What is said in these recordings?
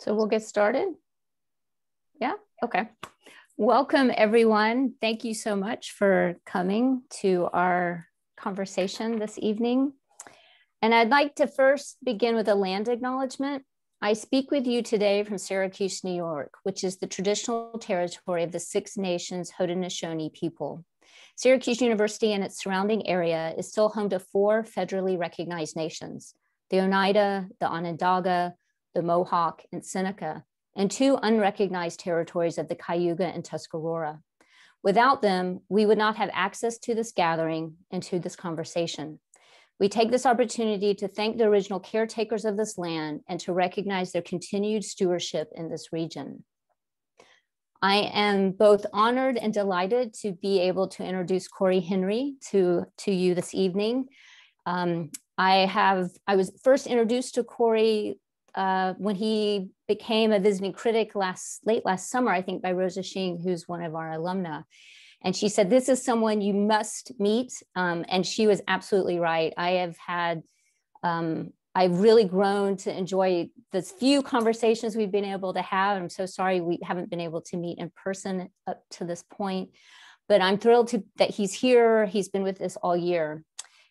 So we'll get started. Yeah, okay. Welcome everyone. Thank you so much for coming to our conversation this evening. And I'd like to first begin with a land acknowledgement. I speak with you today from Syracuse, New York, which is the traditional territory of the Six Nations Haudenosaunee people. Syracuse University and its surrounding area is still home to 4 federally recognized nations, the Oneida, the Onondaga, the Mohawk, and Seneca, and 2 unrecognized territories of the Cayuga and Tuscarora. Without them, we would not have access to this gathering and to this conversation. We take this opportunity to thank the original caretakers of this land and to recognize their continued stewardship in this region. I am both honored and delighted to be able to introduce Cory Henry to you this evening. I was first introduced to Cory when he became a visiting critic late last summer, I think, by Rosa Shing, who's one of our alumna. And she said, this is someone you must meet. And she was absolutely right. I've really grown to enjoy the few conversations we've been able to have. I'm so sorry we haven't been able to meet in person up to this point, but I'm thrilled that he's here. He's been with us all year.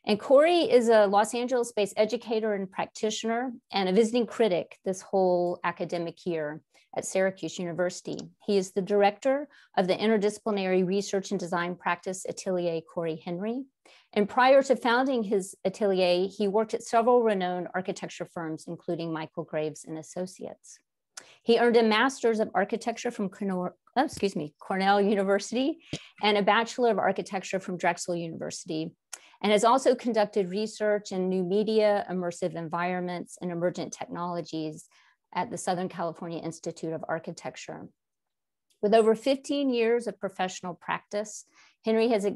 And Cory is a Los Angeles-based educator and practitioner and a visiting critic this whole academic year at Syracuse University. He is the director of the interdisciplinary research and design practice Atelier Cory Henry. And prior to founding his Atelier, he worked at several renowned architecture firms, including Michael Graves and Associates. He earned a master's of architecture from Cornell University and a bachelor of architecture from Drexel University, and has also conducted research in new media, immersive environments, and emergent technologies at the Southern California Institute of Architecture. With over 15 years of professional practice, Henry has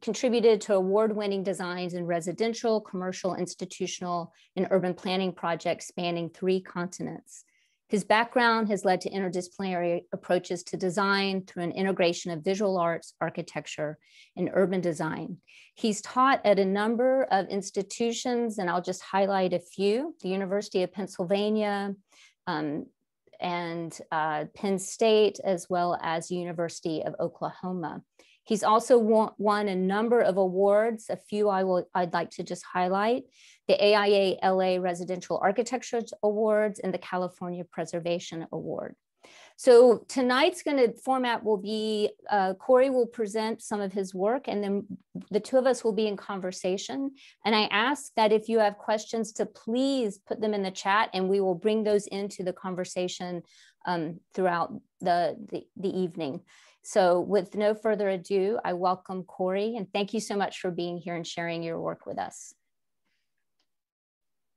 contributed to award-winning designs in residential, commercial, institutional, and urban planning projects spanning 3 continents. His background has led to interdisciplinary approaches to design through an integration of visual arts, architecture, and urban design. He's taught at a number of institutions, and I'll just highlight a few: the University of Pennsylvania and Penn State, as well as University of Oklahoma. He's also won a number of awards. A few I'd like to just highlight: the AIA LA Residential Architecture Awards and the California Preservation Award. So tonight's format will be, Cory will present some of his work, and then the 2 of us will be in conversation. And I ask that if you have questions to please put them in the chat, and we will bring those into the conversation throughout the evening. So with no further ado, I welcome Cory, and thank you so much for being here and sharing your work with us.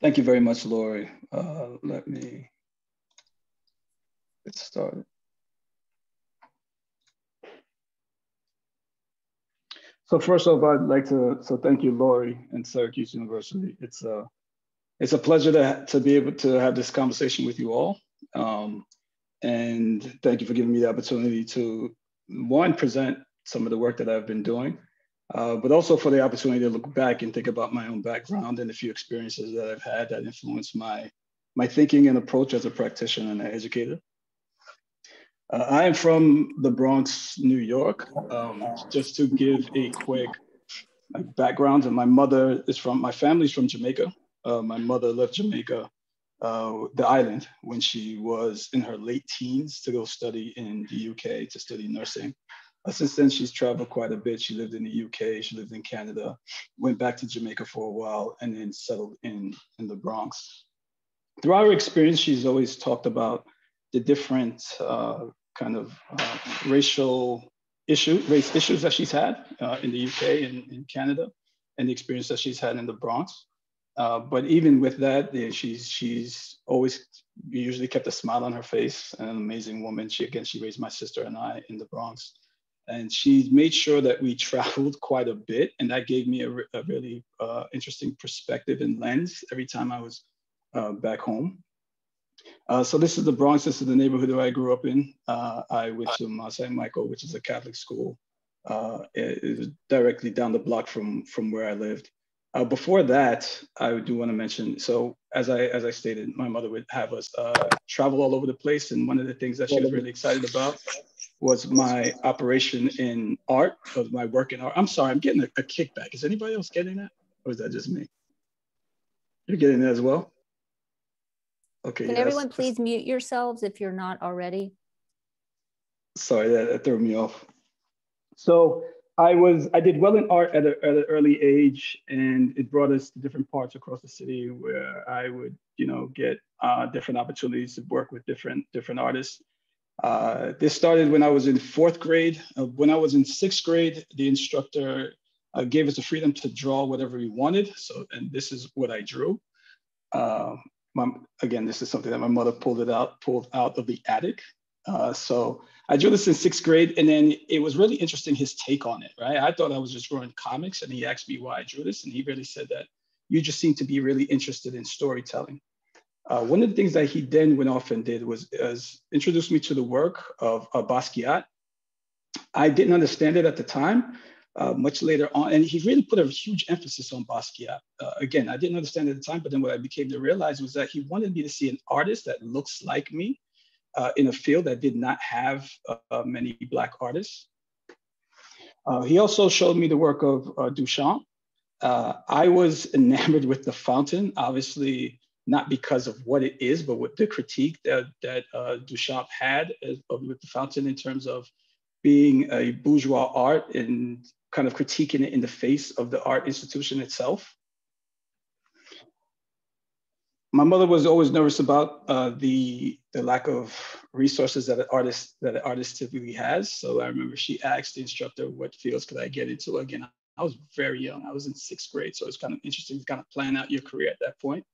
Thank you very much, Lori. Let me get started. So first off, I'd like to thank you, Lori, and Syracuse University. It's a pleasure to be able to have this conversation with you all. And thank you for giving me the opportunity to, one, present some of the work that I've been doing, but also for the opportunity to look back and think about my own background and a few experiences that I've had that influenced my thinking and approach as a practitioner and an educator. I am from the Bronx, New York. Just to give a quick background, and my family's from Jamaica. My mother left Jamaica, the island, when she was in her late teens to go study in the UK to study nursing. Since then, she's traveled quite a bit. She lived in the UK, she lived in Canada, went back to Jamaica for a while, and then settled in the Bronx. Throughout her experience, she's always talked about the different race issues that she's had in the UK and in Canada, and the experience that she's had in the Bronx. But even with that, she's always usually kept a smile on her face, an amazing woman. She raised my sister and I in the Bronx. And she made sure that we traveled quite a bit. And that gave me a really interesting perspective and lens every time I was back home. So this is the Bronx. This is the neighborhood that I grew up in. I went to Mount St. Michael, which is a Catholic school. It was directly down the block from where I lived. Before that, I do want to mention, so as I stated, my mother would have us travel all over the place. And one of the things that she was really excited about was my operation in art, of my work in art. I'm sorry, I'm getting a kickback. Is anybody else getting that? Or is that just me? You're getting that as well? Okay, Can yes. everyone please mute yourselves if you're not already? Sorry, that threw me off. So I did well in art at an early age, and it brought us to different parts across the city where I would, get different opportunities to work with different artists. This started when I was in fourth grade. When I was in sixth grade, the instructor gave us the freedom to draw whatever we wanted. So, and this is what I drew. Uh, again, this is something that my mother pulled out of the attic. So I drew this in sixth grade, and then it was really interesting, his take on it, right? I thought I was just drawing comics, and he asked me why I drew this, and he really said that you just seem to be really interested in storytelling. One of the things that he then went off and did was introduce me to the work of Basquiat. I didn't understand it at the time. Much later on, and he really put a huge emphasis on Basquiat. Again, I didn't understand it at the time, but then what I became to realize was that he wanted me to see an artist that looks like me in a field that did not have many Black artists. He also showed me the work of Duchamp. I was enamored with the fountain, obviously not because of what it is, but with the critique that Duchamp had with the fountain in terms of being a bourgeois art and kind of critiquing it in the face of the art institution itself. My mother was always nervous about the lack of resources that an artist typically has. So I remember she asked the instructor, what fields could I get into? Again, I was very young. I was in sixth grade. So it's kind of interesting to kind of plan out your career at that point.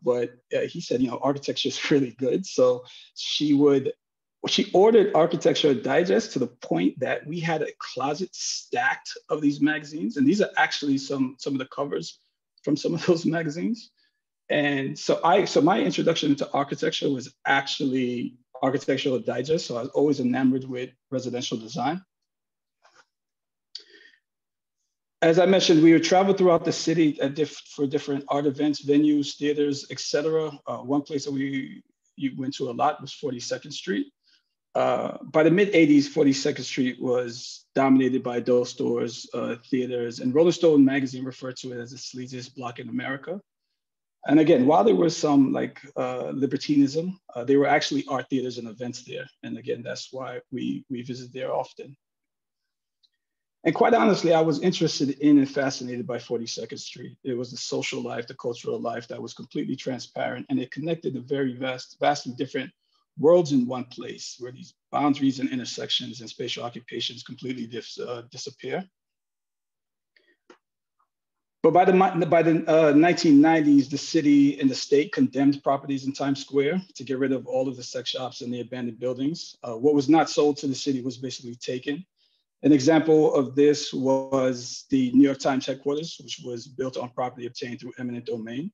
But he said, architecture is really good. So she ordered Architecture Digest to the point that we had a closet stacked of these magazines. And these are actually some of the covers from some of those magazines. And so my introduction into architecture was actually Architectural Digest. So I was always enamored with residential design. As I mentioned, we would travel throughout the city for different art events, venues, theaters, etc. One place that we went to a lot was 42nd Street. By the mid 80s, 42nd Street was dominated by doll stores, theaters, and Rolling Stone magazine referred to it as the sleaziest block in America. And again, while there was some libertinism, there were actually art theaters and events there. And again, that's why we visit there often. And quite honestly, I was interested in and fascinated by 42nd Street. It was the social life, the cultural life that was completely transparent, and it connected the very vastly different worlds in one place, where these boundaries and intersections and spatial occupations completely disappear. But by the 1990s, the city and the state condemned properties in Times Square to get rid of all of the sex shops and the abandoned buildings. What was not sold to the city was basically taken. An example of this was the New York Times headquarters, which was built on property obtained through eminent domain.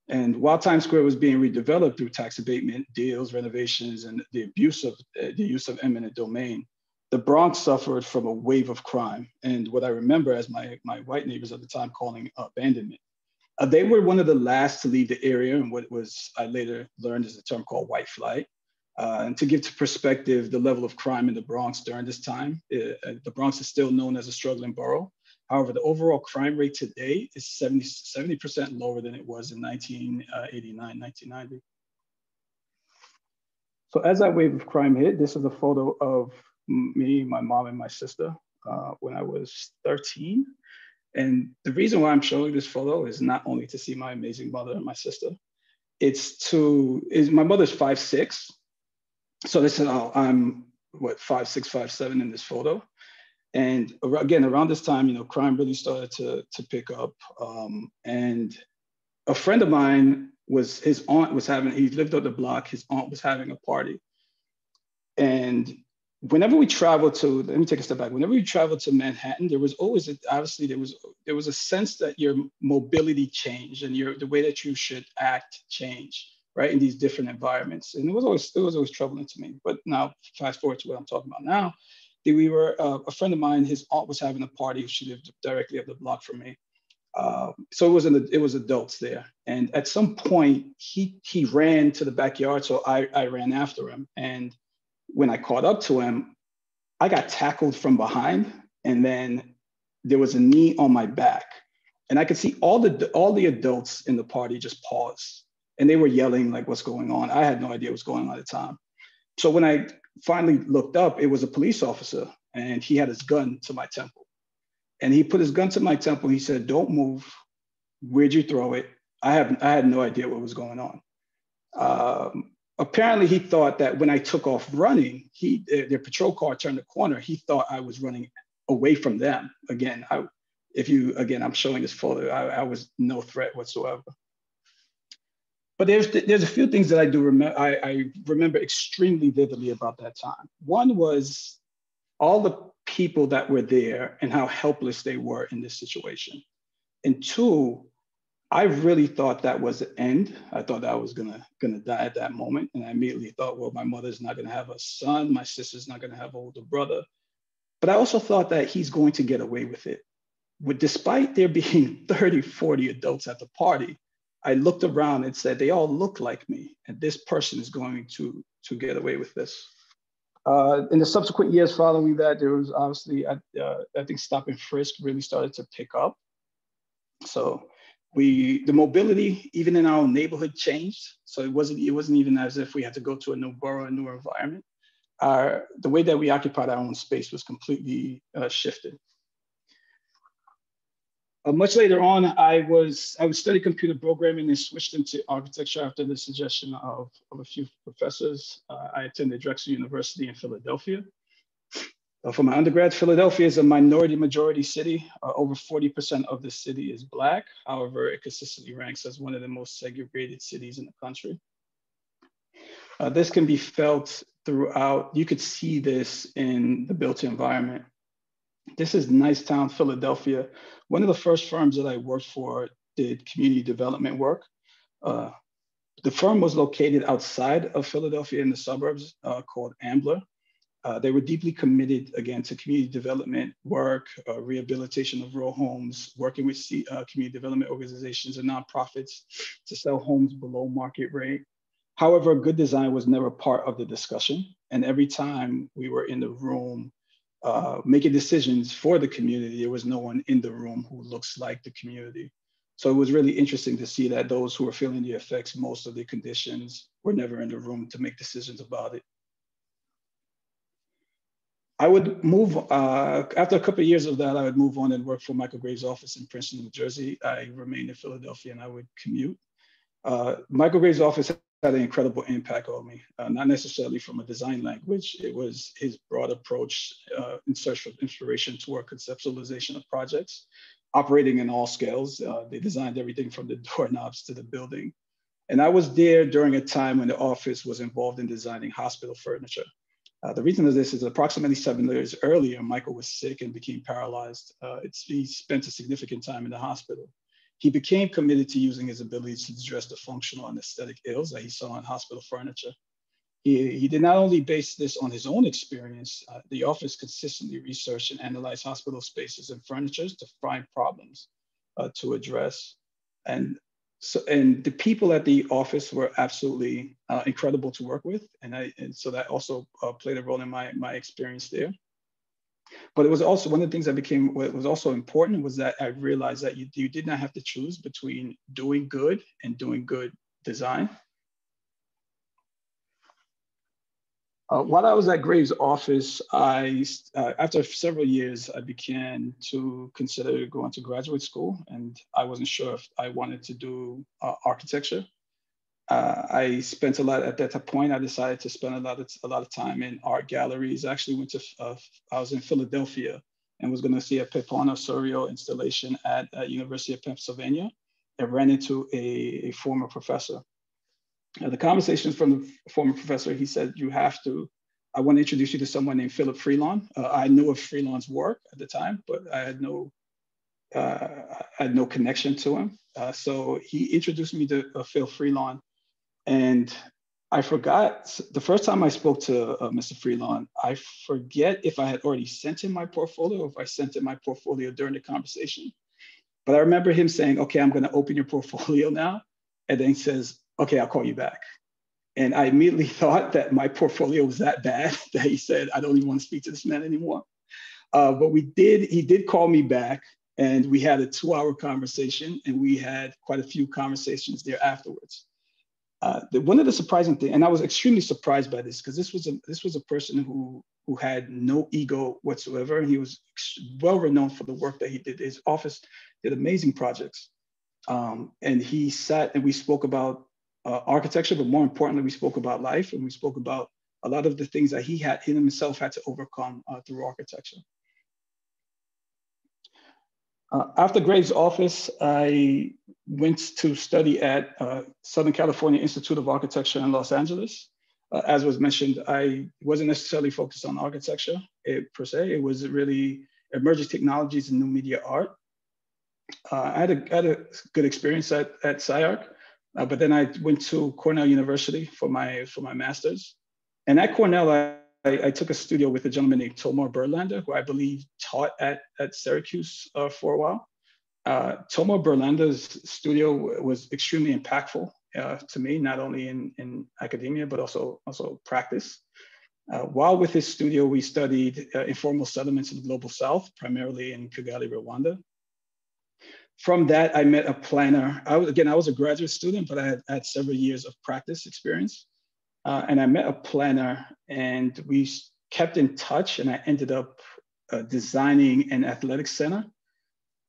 And while Times Square was being redeveloped through tax abatement, deals, renovations, and the use of eminent domain, the Bronx suffered from a wave of crime. And what I remember as my white neighbors at the time calling abandonment. They were one of the last to leave the area, and I later learned is a term called white flight. And to give to perspective the level of crime in the Bronx during this time, the Bronx is still known as a struggling borough. However, the overall crime rate today is 70% lower than it was in 1989, 1990. So as that wave of crime hit, this is a photo of me, my mom, and my sister when I was 13. And the reason why I'm showing this photo is not only to see my amazing mother and my sister, my mother's 5'6". So they said, I'm 5'6", 5'7" in this photo. And again, around this time, crime really started to pick up. And a friend of mine his aunt was he lived up the block, his aunt was having a party. And whenever we traveled let me take a step back. Whenever we traveled to Manhattan, there was always, there was a sense that your mobility changed and the way that you should act changed, right, in these different environments. And it was always troubling to me. But now, fast forward to what I'm talking about now, a friend of mine, his aunt was having a party. She lived directly up the block from me. So it was adults there. And at some point, he ran to the backyard, so I ran after him. And when I caught up to him, I got tackled from behind, and then there was a knee on my back. And I could see all the adults in the party just pause. And they were yelling like, what's going on? I had no idea what was going on at the time. So when I finally looked up, it was a police officer, and he had his gun to my temple. And he put his gun to my temple. He said, don't move. Where'd you throw it? I had no idea what was going on. Apparently, he thought that when I took off running, their patrol car turned the corner. He thought I was running away from them. Again, I'm showing this photo. I was no threat whatsoever. But there's a few things that I do remember. I remember extremely vividly about that time. One was all the people that were there and how helpless they were in this situation. And two, I really thought that was the end. I thought I was gonna die at that moment. And I immediately thought, well, my mother's not gonna have a son, my sister's not gonna have an older brother. But I also thought that he's going to get away with it. Despite there being 30, 40 adults at the party, I looked around and said, they all look like me, and this person is going to get away with this. In the subsequent years following that, there was obviously, I think stop and frisk really started to pick up. So the mobility, even in our own neighborhood, changed. So it wasn't even as if we had to go to a new borough, a new environment. The way that we occupied our own space was completely shifted. Much later on, I would study computer programming and switched into architecture after the suggestion of a few professors. I attended Drexel University in Philadelphia. For my undergrad, Philadelphia is a minority majority city. Over 40% of the city is Black. However, it consistently ranks as one of the most segregated cities in the country. This can be felt throughout. You could see this in the built environment. This is Nicetown, Philadelphia. One of the first firms that I worked for did community development work. The firm was located outside of Philadelphia in the suburbs called Ambler. They were deeply committed, again, to community development work, rehabilitation of rural homes, working with community development organizations and nonprofits to sell homes below market rate. However, good design was never part of the discussion. And every time we were in the room making decisions for the community, there was no one in the room who looks like the community. So it was really interesting to see that those who were feeling the effects, most of the conditions, were never in the room to make decisions about it. I would move, after a couple of years of that, I would move on and work for Michael Graves' office in Princeton, New Jersey. I remained in Philadelphia and I would commute. Michael Graves' office had an incredible impact on me, not necessarily from a design language. It was his broad approach in search for inspiration toward conceptualization of projects, operating in all scales. They designed everything from the doorknobs to the building. And I was there during a time when the office was involved in designing hospital furniture. The reason of this is approximately 7 years earlier, Michael was sick and became paralyzed. He spent a significant time in the hospital. He became committed to using his abilities to address the functional and aesthetic ills that he saw in hospital furniture. He did not only base this on his own experience, the office consistently researched and analyzed hospital spaces and furnitures to find problems to address. And the people at the office were absolutely incredible to work with. And so that also played a role in my experience there. But it was also one of the things that was also important was that I realized that you did not have to choose between doing good and doing good design. While I was at Graves' office, after several years, I began to consider going to graduate school, and I wasn't sure if I wanted to do architecture. I spent a lot at that point. I decided to spend a lot of time in art galleries. I actually went to, I was in Philadelphia and was going to see a Pepano Surreal installation at University of Pennsylvania, and ran into a former professor. The conversations from the former professor, he said, I want to introduce you to someone named Philip Freelon. I knew of Freelon's work at the time, but I had no connection to him. So he introduced me to Phil Freelon. And I forgot, the first time I spoke to Mr. Freelon, I forget if I had already sent him my portfolio or if I sent him my portfolio during the conversation. But I remember him saying, okay, I'm going to open your portfolio now. And then he says, okay, I'll call you back. And I immediately thought that my portfolio was that bad that he said, I don't even want to speak to this man anymore. But he did call me back, and we had a 2-hour conversation, and we had quite a few conversations there afterwards. One of the surprising things, and I was extremely surprised by this, because this was a person who had no ego whatsoever, and he was well renowned for the work that he did. His office did amazing projects, and he sat and we spoke about architecture, but more importantly, we spoke about life, and we spoke about a lot of the things that he himself had to overcome through architecture. After Graves' office, I went to study at Southern California Institute of Architecture in Los Angeles. As was mentioned, I wasn't necessarily focused on architecture per se. It was really emerging technologies and new media art. I had a good experience at SCIARC, but then I went to Cornell University for my master's. And at Cornell, I took a studio with a gentleman named Tomar Berlander, who I believe taught at Syracuse for a while. Tomar Berlander's studio was extremely impactful to me, not only in academia, but also practice. While with his studio, we studied informal settlements in the Global South, primarily in Kigali, Rwanda. From that, I met a planner. I was a graduate student, but I had several years of practice experience. And I met a planner, and we kept in touch, and I ended up designing an athletic center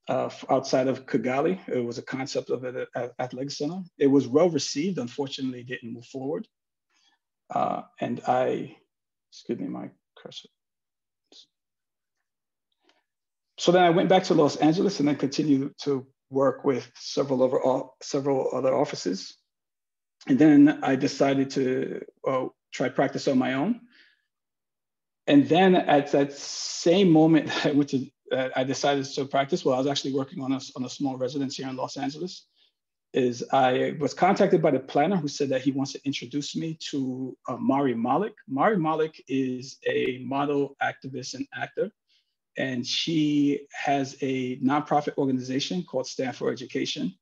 outside of Kigali. It was a concept of an athletic center. It was well received. Unfortunately, it didn't move forward. And excuse me, my cursor. So then I went back to Los Angeles and then continued to work with several other offices. And then I decided to try practice on my own. And then at that same moment, I decided to practice. Well, I was actually working on a small residence here in Los Angeles. I was contacted by the planner, who said that he wants to introduce me to Malik. Malik is a model, activist, and actor. And she has a nonprofit organization called Stand for Education.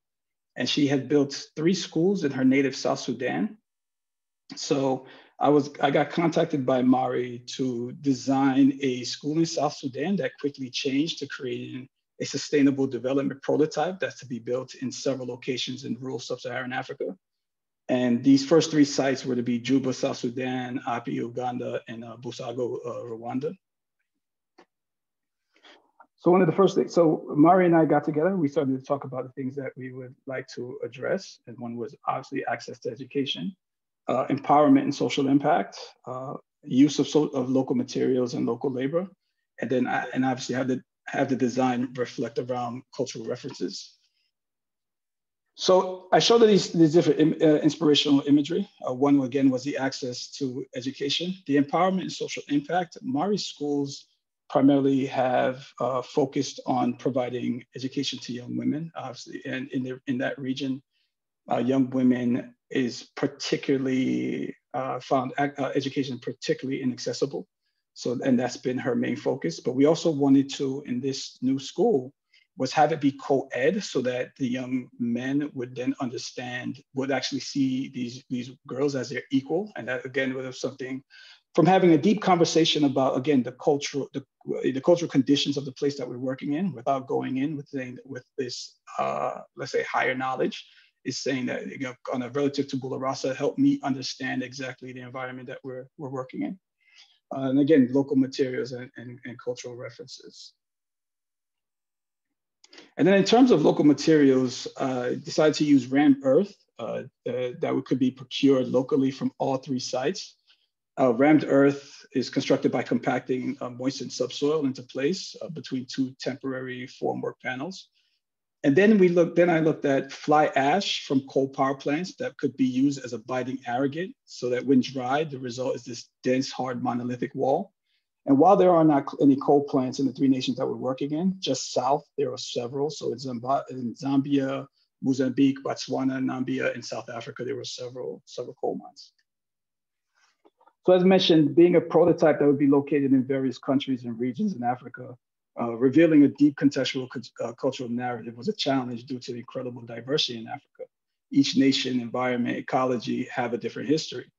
And she had built 3 schools in her native South Sudan. So I got contacted by Mari to design a school in South Sudan that quickly changed to creating a sustainable development prototype that's to be built in several locations in rural sub-Saharan Africa. And these first 3 sites were to be Juba, South Sudan, Api, Uganda, and Busago, Rwanda. So one of the first things, so Mari and I got together, we started to talk about the things that we would like to address. And one was obviously access to education, empowerment and social impact, use of local materials and local labor. And then obviously have the design reflect around cultural references. So I showed these different inspirational imagery. One again was the access to education, the empowerment and social impact. Mari's schools primarily have focused on providing education to young women, obviously, and in that region, young women is particularly found education particularly inaccessible. So, and that's been her main focus. But we also wanted to, in this new school, was have it be co-ed so that the young men would then would actually see these girls as their equal. And that again was something from having a deep conversation about, again, the cultural conditions of the place that we're working in, without going in with this, let's say, higher knowledge, is saying that, you know, on a relative to Bula Rasa, help me understand exactly the environment that we're working in. And again, local materials and cultural references. And then in terms of local materials, decided to use rammed earth that could be procured locally from all 3 sites. Rammed earth is constructed by compacting moistened subsoil into place between 2 temporary formwork panels. And then I looked at fly ash from coal power plants that could be used as a biting aggregate, so that when dried, the result is this dense, hard monolithic wall. And while there are not any coal plants in the 3 nations that we're working in, just south, there are several. So in Zambia, Mozambique, Botswana, Namibia, and South Africa, there were several coal mines. So as mentioned, being a prototype that would be located in various countries and regions in Africa, Revealing a deep contextual cultural narrative was a challenge due to the incredible diversity in Africa. Each nation, environment, ecology have a different history.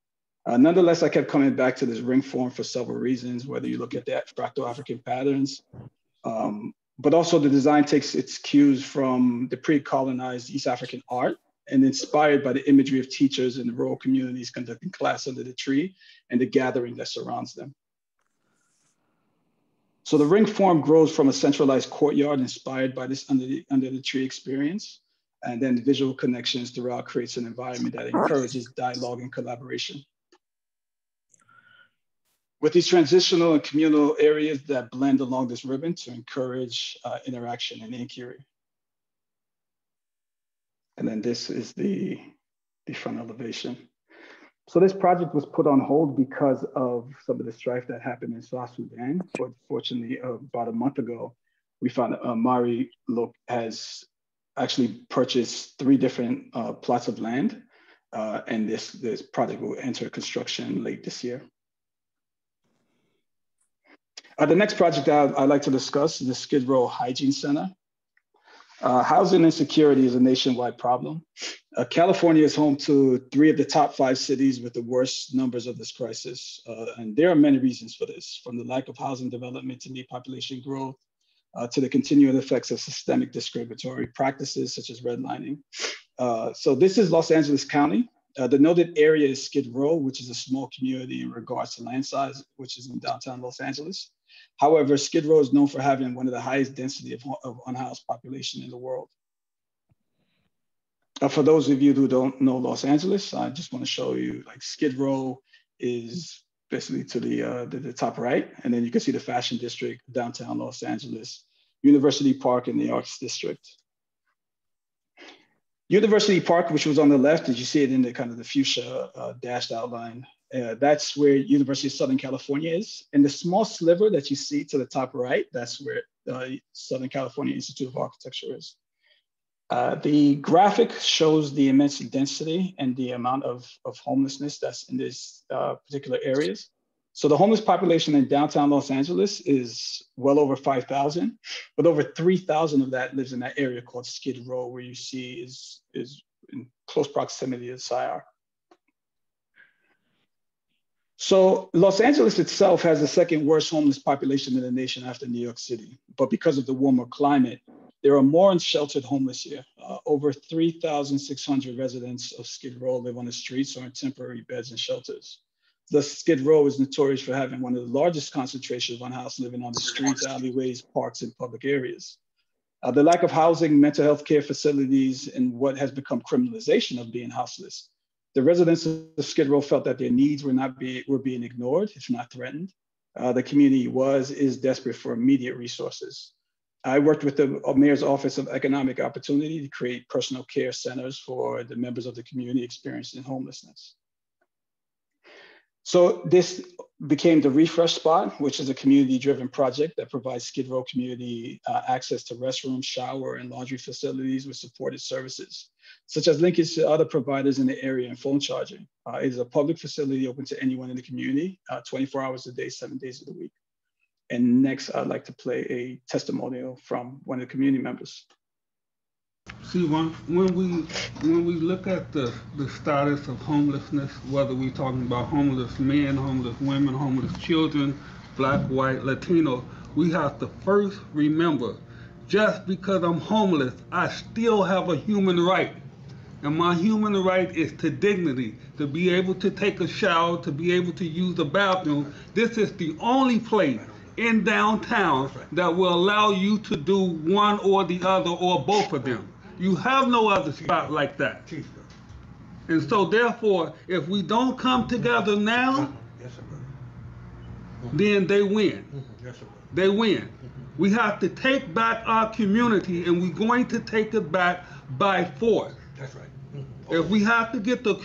Nonetheless, I kept coming back to this ring form for several reasons, whether you look at the fractal African patterns, but also the design takes its cues from the pre-colonized East African art and inspired by the imagery of teachers in the rural communities conducting class under the tree and the gathering that surrounds them. So the ring form grows from a centralized courtyard inspired by this under the tree experience. And then the visual connections throughout creates an environment that encourages dialogue and collaboration. With these transitional and communal areas that blend along this ribbon to encourage interaction and inquiry. And then this is the front elevation. So this project was put on hold because of some of the strife that happened in South Sudan. But fortunately, about a month ago, we found Mari has actually purchased 3 different plots of land. And this project will enter construction late this year. The next project I'd like to discuss is the Skid Row Hygiene Center. Housing insecurity is a nationwide problem. California is home to 3 of the top 5 cities with the worst numbers of this crisis. And there are many reasons for this, from the lack of housing development to meet population growth, to the continuing effects of systemic discriminatory practices such as redlining. So this is Los Angeles County. The noted area is Skid Row, which is a small community in regards to land size, which is in downtown Los Angeles. However, Skid Row is known for having one of the highest density of unhoused population in the world. For those of you who don't know Los Angeles, I just want to show you, like, Skid Row is basically to the top right, and then you can see the Fashion District, downtown Los Angeles, University Park, and the Arts District. University Park, which was on the left, as you see it in the kind of the fuchsia dashed outline, that's where University of Southern California is. And the small sliver that you see to the top right, that's where Southern California Institute of Architecture is. The graphic shows the immense density and the amount of homelessness that's in these particular areas. So the homeless population in downtown Los Angeles is well over 5,000, but over 3,000 of that lives in that area called Skid Row, where you see is in close proximity to SIAR. So Los Angeles itself has the second worst homeless population in the nation after New York City. But because of the warmer climate, there are more unsheltered homeless here. Over 3,600 residents of Skid Row live on the streets or in temporary beds and shelters. Thus, Skid Row is notorious for having one of the largest concentrations of unhoused living on the streets, alleyways, parks, and public areas. The lack of housing, mental health care facilities, and what has become criminalization of being houseless. The residents of Skid Row felt that their needs were being ignored, if not threatened. The community is desperate for immediate resources. I worked with the Mayor's Office of Economic Opportunity to create personal care centers for the members of the community experiencing homelessness. So this became the Refresh Spot, which is a community-driven project that provides Skid Row community access to restrooms, shower, and laundry facilities with supported services, such as linkage to other providers in the area and phone charging. It is a public facility open to anyone in the community, 24 hours a day, 7 days of the week. And next, I'd like to play a testimonial from one of the community members. See, when we look at the status of homelessness, whether we're talking about homeless men, homeless women, homeless children, Black, white, Latino, we have to first remember, just because I'm homeless, I still have a human right. And my human right is to dignity, to be able to take a shower, to be able to use the bathroom. This is the only place in downtown that will allow you to do one or the other or both of them. You have no other spot like that. And so therefore, if we don't come together now, then they win. They win. We have to take back our community, and we're going to take it back by force. That's right. If we have to get the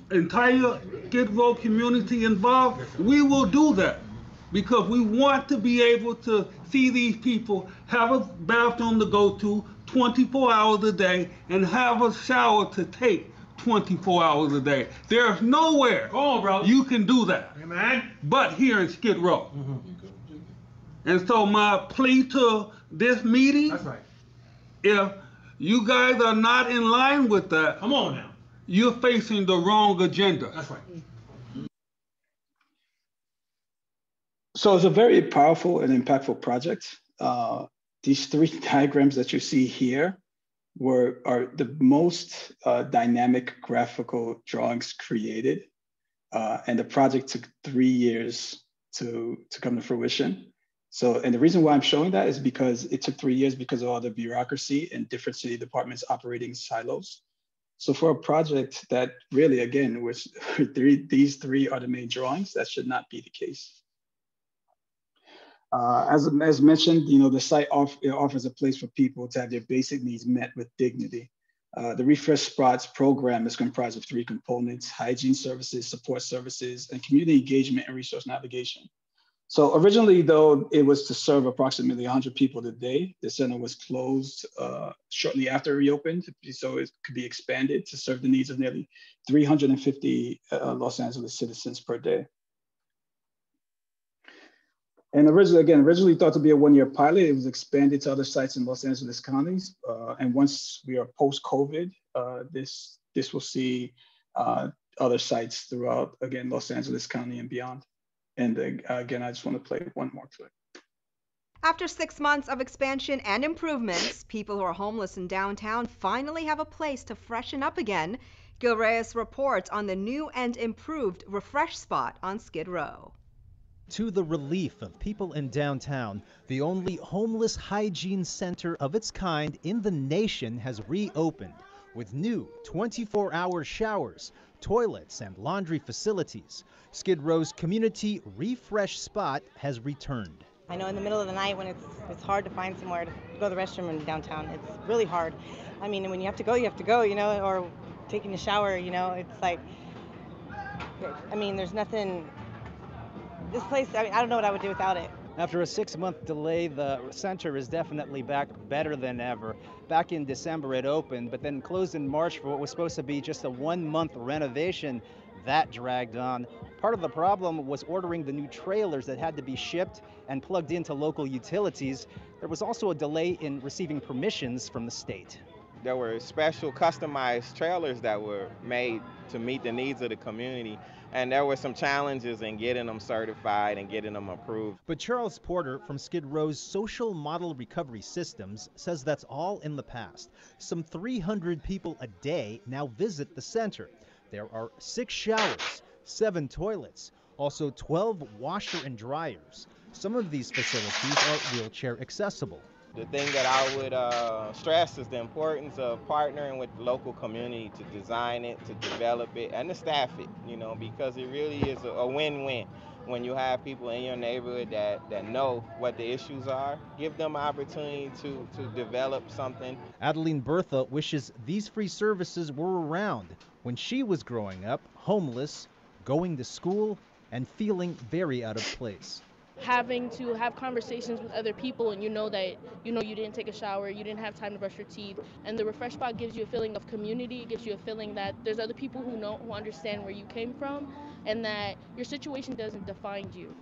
entire Skid Row community involved, we will do that. Because we want to be able to see these people have a bathroom to go to 24 hours a day and have a shower to take 24 hours a day. There's nowhere you can do that. Amen. But here in Skid Row. And so my plea to this meeting, That's right. if you guys are not in line with that, Come on now. you're facing the wrong agenda. That's right. So it's a very powerful and impactful project. These three diagrams that you see here are the most dynamic graphical drawings created. And the project took 3 years to come to fruition. So, and the reason why I'm showing that is because it took 3 years because of all the bureaucracy and different city departments operating silos. So for a project that really, again, was these three are the main drawings, that should not be the case. As mentioned, the site offers a place for people to have their basic needs met with dignity. The Refresh Spots program is comprised of 3 components: hygiene services, support services, and community engagement and resource navigation. So originally, though, it was to serve approximately 100 people a day. The center was closed shortly after it reopened, so it could be expanded to serve the needs of nearly 350 Los Angeles citizens per day. And originally thought to be a 1-year pilot, it was expanded to other sites in Los Angeles counties. And once we are post-COVID, this will see other sites throughout, again, Los Angeles County and beyond. And again, I just want to play one more clip. After 6 months of expansion and improvements, people who are homeless in downtown finally have a place to freshen up again. Gil Reyes reports on the new and improved Refresh Spot on Skid Row. To the relief of people in downtown, the only homeless hygiene center of its kind in the nation has reopened with new 24-hour showers, toilets, and laundry facilities. Skid Row's community Refresh Spot has returned. I know in the middle of the night when it's hard to find somewhere to go to the restroom in downtown, it's really hard. I mean, when you have to go, or taking a shower, it's like, I mean, there's nothing. This place, I don't know what I would do without it. After a 6-month delay, the center is definitely back better than ever. Back in December it opened, but then closed in March for what was supposed to be just a 1-month renovation. That dragged on. Part of the problem was ordering the new trailers that had to be shipped and plugged into local utilities. There was also a delay in receiving permissions from the state. There were special customized trailers that were made to meet the needs of the community. And there were some challenges in getting them certified and getting them approved. But Charles Porter from Skid Row's Social Model Recovery Systems says that's all in the past. Some 300 people a day now visit the center. There are 6 showers, 7 toilets, also 12 washer and dryers. Some of these facilities are wheelchair accessible. The thing that I would stress is the importance of partnering with the local community to design it, to develop it, and to staff it, because it really is a win-win. When you have people in your neighborhood that know what the issues are, give them an opportunity to develop something. Adeline Bertha wishes these free services were around when she was growing up, homeless, going to school, and feeling very out of place. Having to have conversations with other people and you didn't take a shower, you didn't have time to brush your teeth, and the Refresh Spot gives you a feeling of community. It gives you a feeling that there's other people who understand where you came from and that your situation doesn't define you.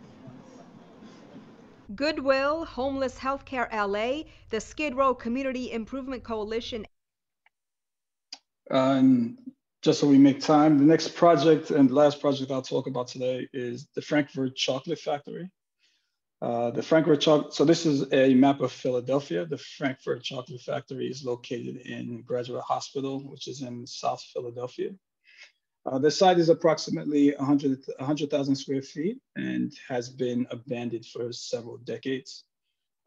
Goodwill, Homeless Healthcare LA, the Skid Row Community Improvement Coalition. Just so we make time, the next project and last project I'll talk about today is the Frankfurt Chocolate Factory. So this is a map of Philadelphia. The Frankfurt Chocolate Factory is located in Graduate Hospital, which is in South Philadelphia. The site is approximately 100,000 square feet and has been abandoned for several decades.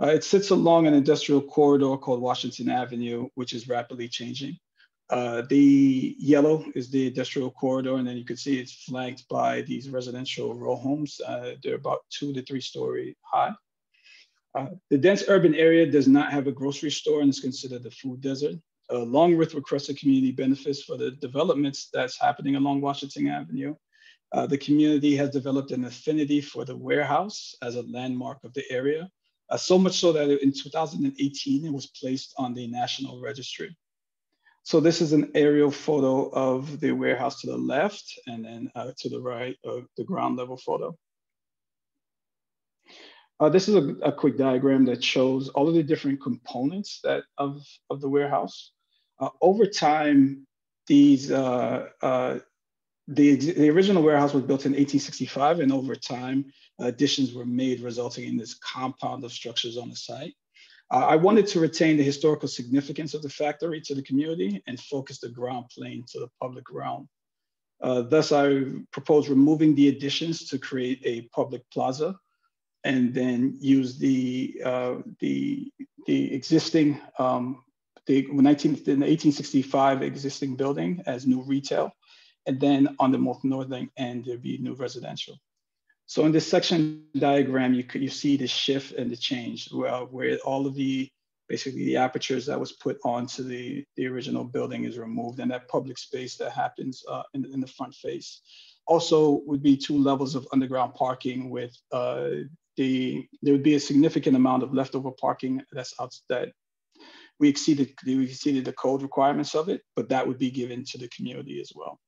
It sits along an industrial corridor called Washington Avenue, which is rapidly changing. The yellow is the industrial corridor, and then you can see it's flanked by these residential row homes. They're about 2 to 3 story high. The dense urban area does not have a grocery store and is considered a food desert. Along with requested community benefits for the developments that's happening along Washington Avenue, the community has developed an affinity for the warehouse as a landmark of the area, so much so that in 2018, it was placed on the National Registry. So this is an aerial photo of the warehouse to the left, and then to the right, the ground level photo. This is a quick diagram that shows all of the different components of the warehouse. Over time, the original warehouse was built in 1865, and over time, additions were made, resulting in this compound of structures on the site. I wanted to retain the historical significance of the factory to the community and focus the ground plane to the public realm. Thus, I proposed removing the additions to create a public plaza, and then use the existing the 1865 existing building as new retail, and then on the most northern end there'd be new residential. So in this section diagram, you see the shift and the change, where all of basically the apertures that was put onto the original building is removed, and that public space that happens in the front face. Also would be 2 levels of underground parking with there would be a significant amount of leftover parking that we exceeded the code requirements of it, but that would be given to the community as well.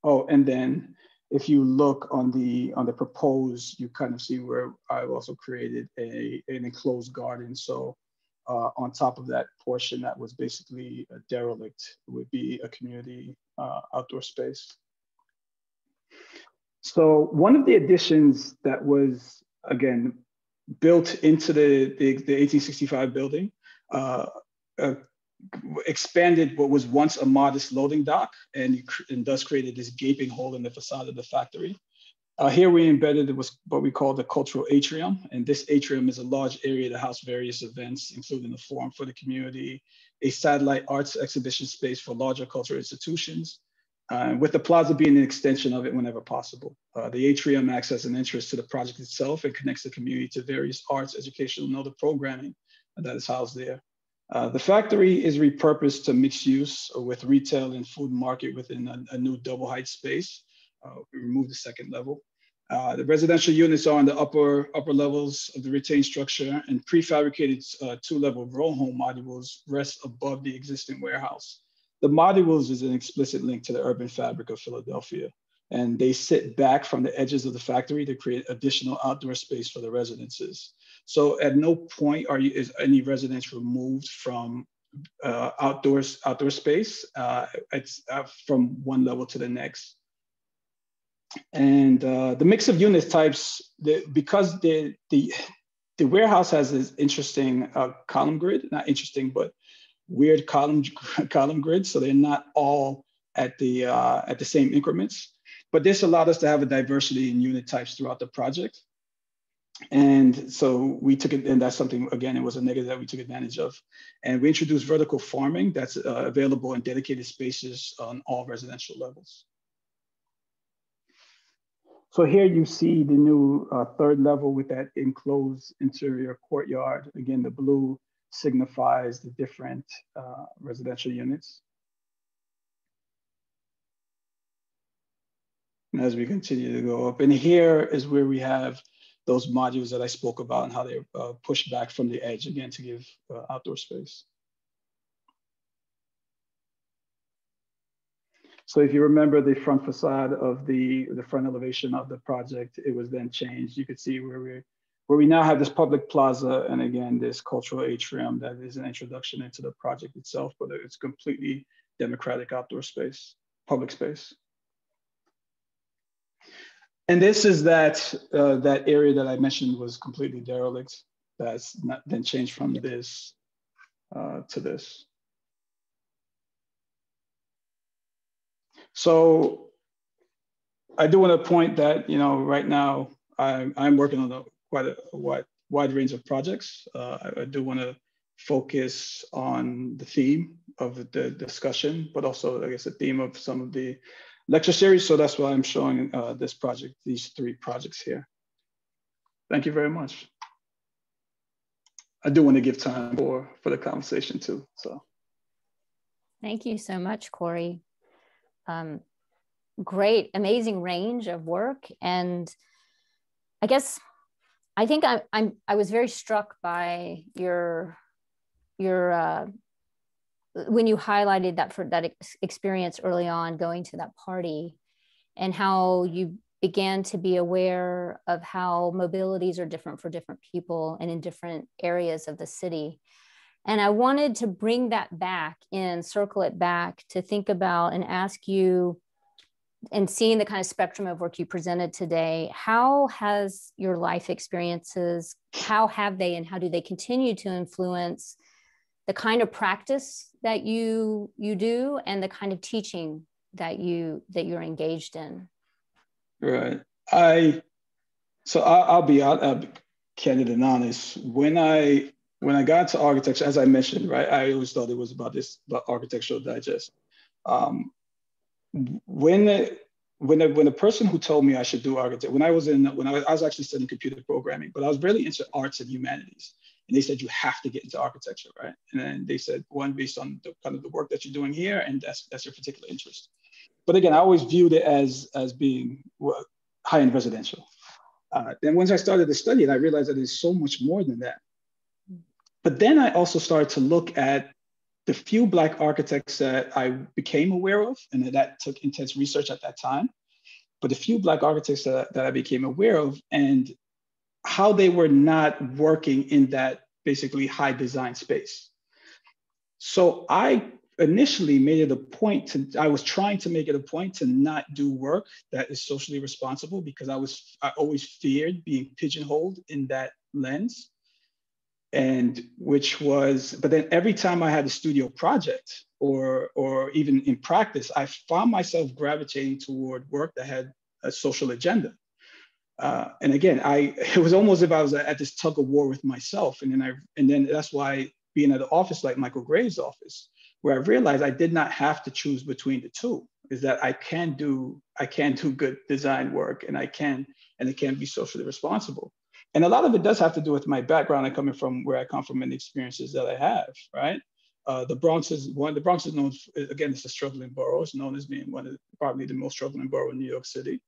Oh, and then if you look on the proposed, you kind of see where I've also created an enclosed garden. So on top of that portion that was basically a derelict would be a community outdoor space. So one of the additions that was, again, built into the 1865 building expanded what was once a modest loading dock, and thus created this gaping hole in the facade of the factory. Here we embedded what we call the Cultural Atrium, and this atrium is a large area to house various events, including a forum for the community, a satellite arts exhibition space for larger cultural institutions, with the plaza being an extension of it whenever possible. The atrium acts as an entrance to the project itself and connects the community to various arts, educational, and other programming that is housed there. The factory is repurposed to mixed use with retail and food market within a new double height space. We removed the second level. The residential units are on the upper levels of the retained structure, and prefabricated 2-level row home modules rest above the existing warehouse. The modules is an explicit link to the urban fabric of Philadelphia, and they sit back from the edges of the factory to create additional outdoor space for the residences. So at no point is any residence removed from outdoor space. It's from one level to the next. And the mix of unit types, because the warehouse has this interesting column grid, not interesting, but weird column grid. So they're not all at the same increments, but this allowed us to have a diversity in unit types throughout the project. And so we took it, and that's something, again, it was a negative that we took advantage of. And we introduced vertical farming that's available in dedicated spaces on all residential levels. So here you see the new 3rd level with that enclosed interior courtyard. Again, the blue signifies the different residential units. And as we continue to go up, and here is where we have those modules that I spoke about and how they're pushed back from the edge, again, to give outdoor space. So if you remember the front facade of the front elevation of the project, it was then changed. You could see where we now have this public plaza, and again, this cultural atrium that is an introduction into the project itself, but it's completely democratic outdoor space, public space. And this is that area that I mentioned was completely derelict. That's not then changed from this to this. So I do want to point that, right now I'm working on quite a wide range of projects. I do want to focus on the theme of the discussion, but also, I guess, the theme of some of the lecture series. So that's why I'm showing these 3 projects here. Thank you very much. I do want to give time for the conversation too, so. Thank you so much, Cory. Great, amazing range of work. And I think I was very struck by your when you highlighted that experience early on, going to that party, and how you began to be aware of how mobilities are different for different people and in different areas of the city. And I wanted to bring that back in, circle it back to think about and ask you, and seeing the kind of spectrum of work you presented today, how has your life experiences, how have they and how do they continue to influence the kind of practice that you do and the kind of teaching that you're engaged in? Right. I'll be candid and honest. When I got into architecture, as I mentioned, right, I always thought it was about Architectural Digest. When the person who told me I should do architecture, when I was actually studying computer programming, but I was really into arts and humanities, and they said you have to get into architecture, right? And then they said, one, based on the kind of the work that you're doing here, and that's your particular interest. But again, I always viewed it as being high-end residential. Then once I started to study it, I realized that it's so much more than that. But then I also started to look at the few Black architects that I became aware of, and that took intense research at that time, but the few Black architects that I became aware of and how they were not working in that basically high design space. So I initially made it a point I was trying to make it a point to not do work that is socially responsible, because I always feared being pigeonholed in that lens. But then every time I had a studio project or even in practice, I found myself gravitating toward work that had a social agenda. And again, it was almost as if I was at this tug of war with myself. And then that's why being at an office like Michael Graves' office, where I realized I did not have to choose between the two, is that I can do good design work, and it can be socially responsible. And a lot of it does have to do with my background and coming from where I come from and the experiences that I have, right? The Bronx is known, again, it's a struggling borough. It's known as being probably the most struggling borough in New York City.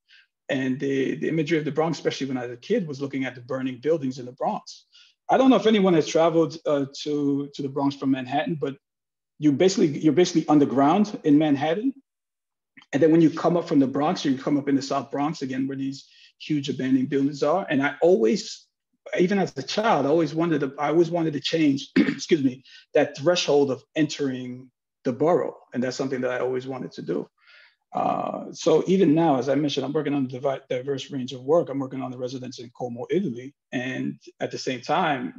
And the imagery of the Bronx, especially when I was a kid, was looking at the burning buildings in the Bronx. I don't know if anyone has traveled to the Bronx from Manhattan, but you're basically underground in Manhattan. And then when you come up from the Bronx, or you come up in the South Bronx, again, where these huge abandoned buildings are. And I always, even as a child, I always wanted to change, excuse me, that threshold of entering the borough. And that's something that I always wanted to do. So even now, as I mentioned, I'm working on a diverse range of work. I'm working on the residence in Como, Italy. And at the same time,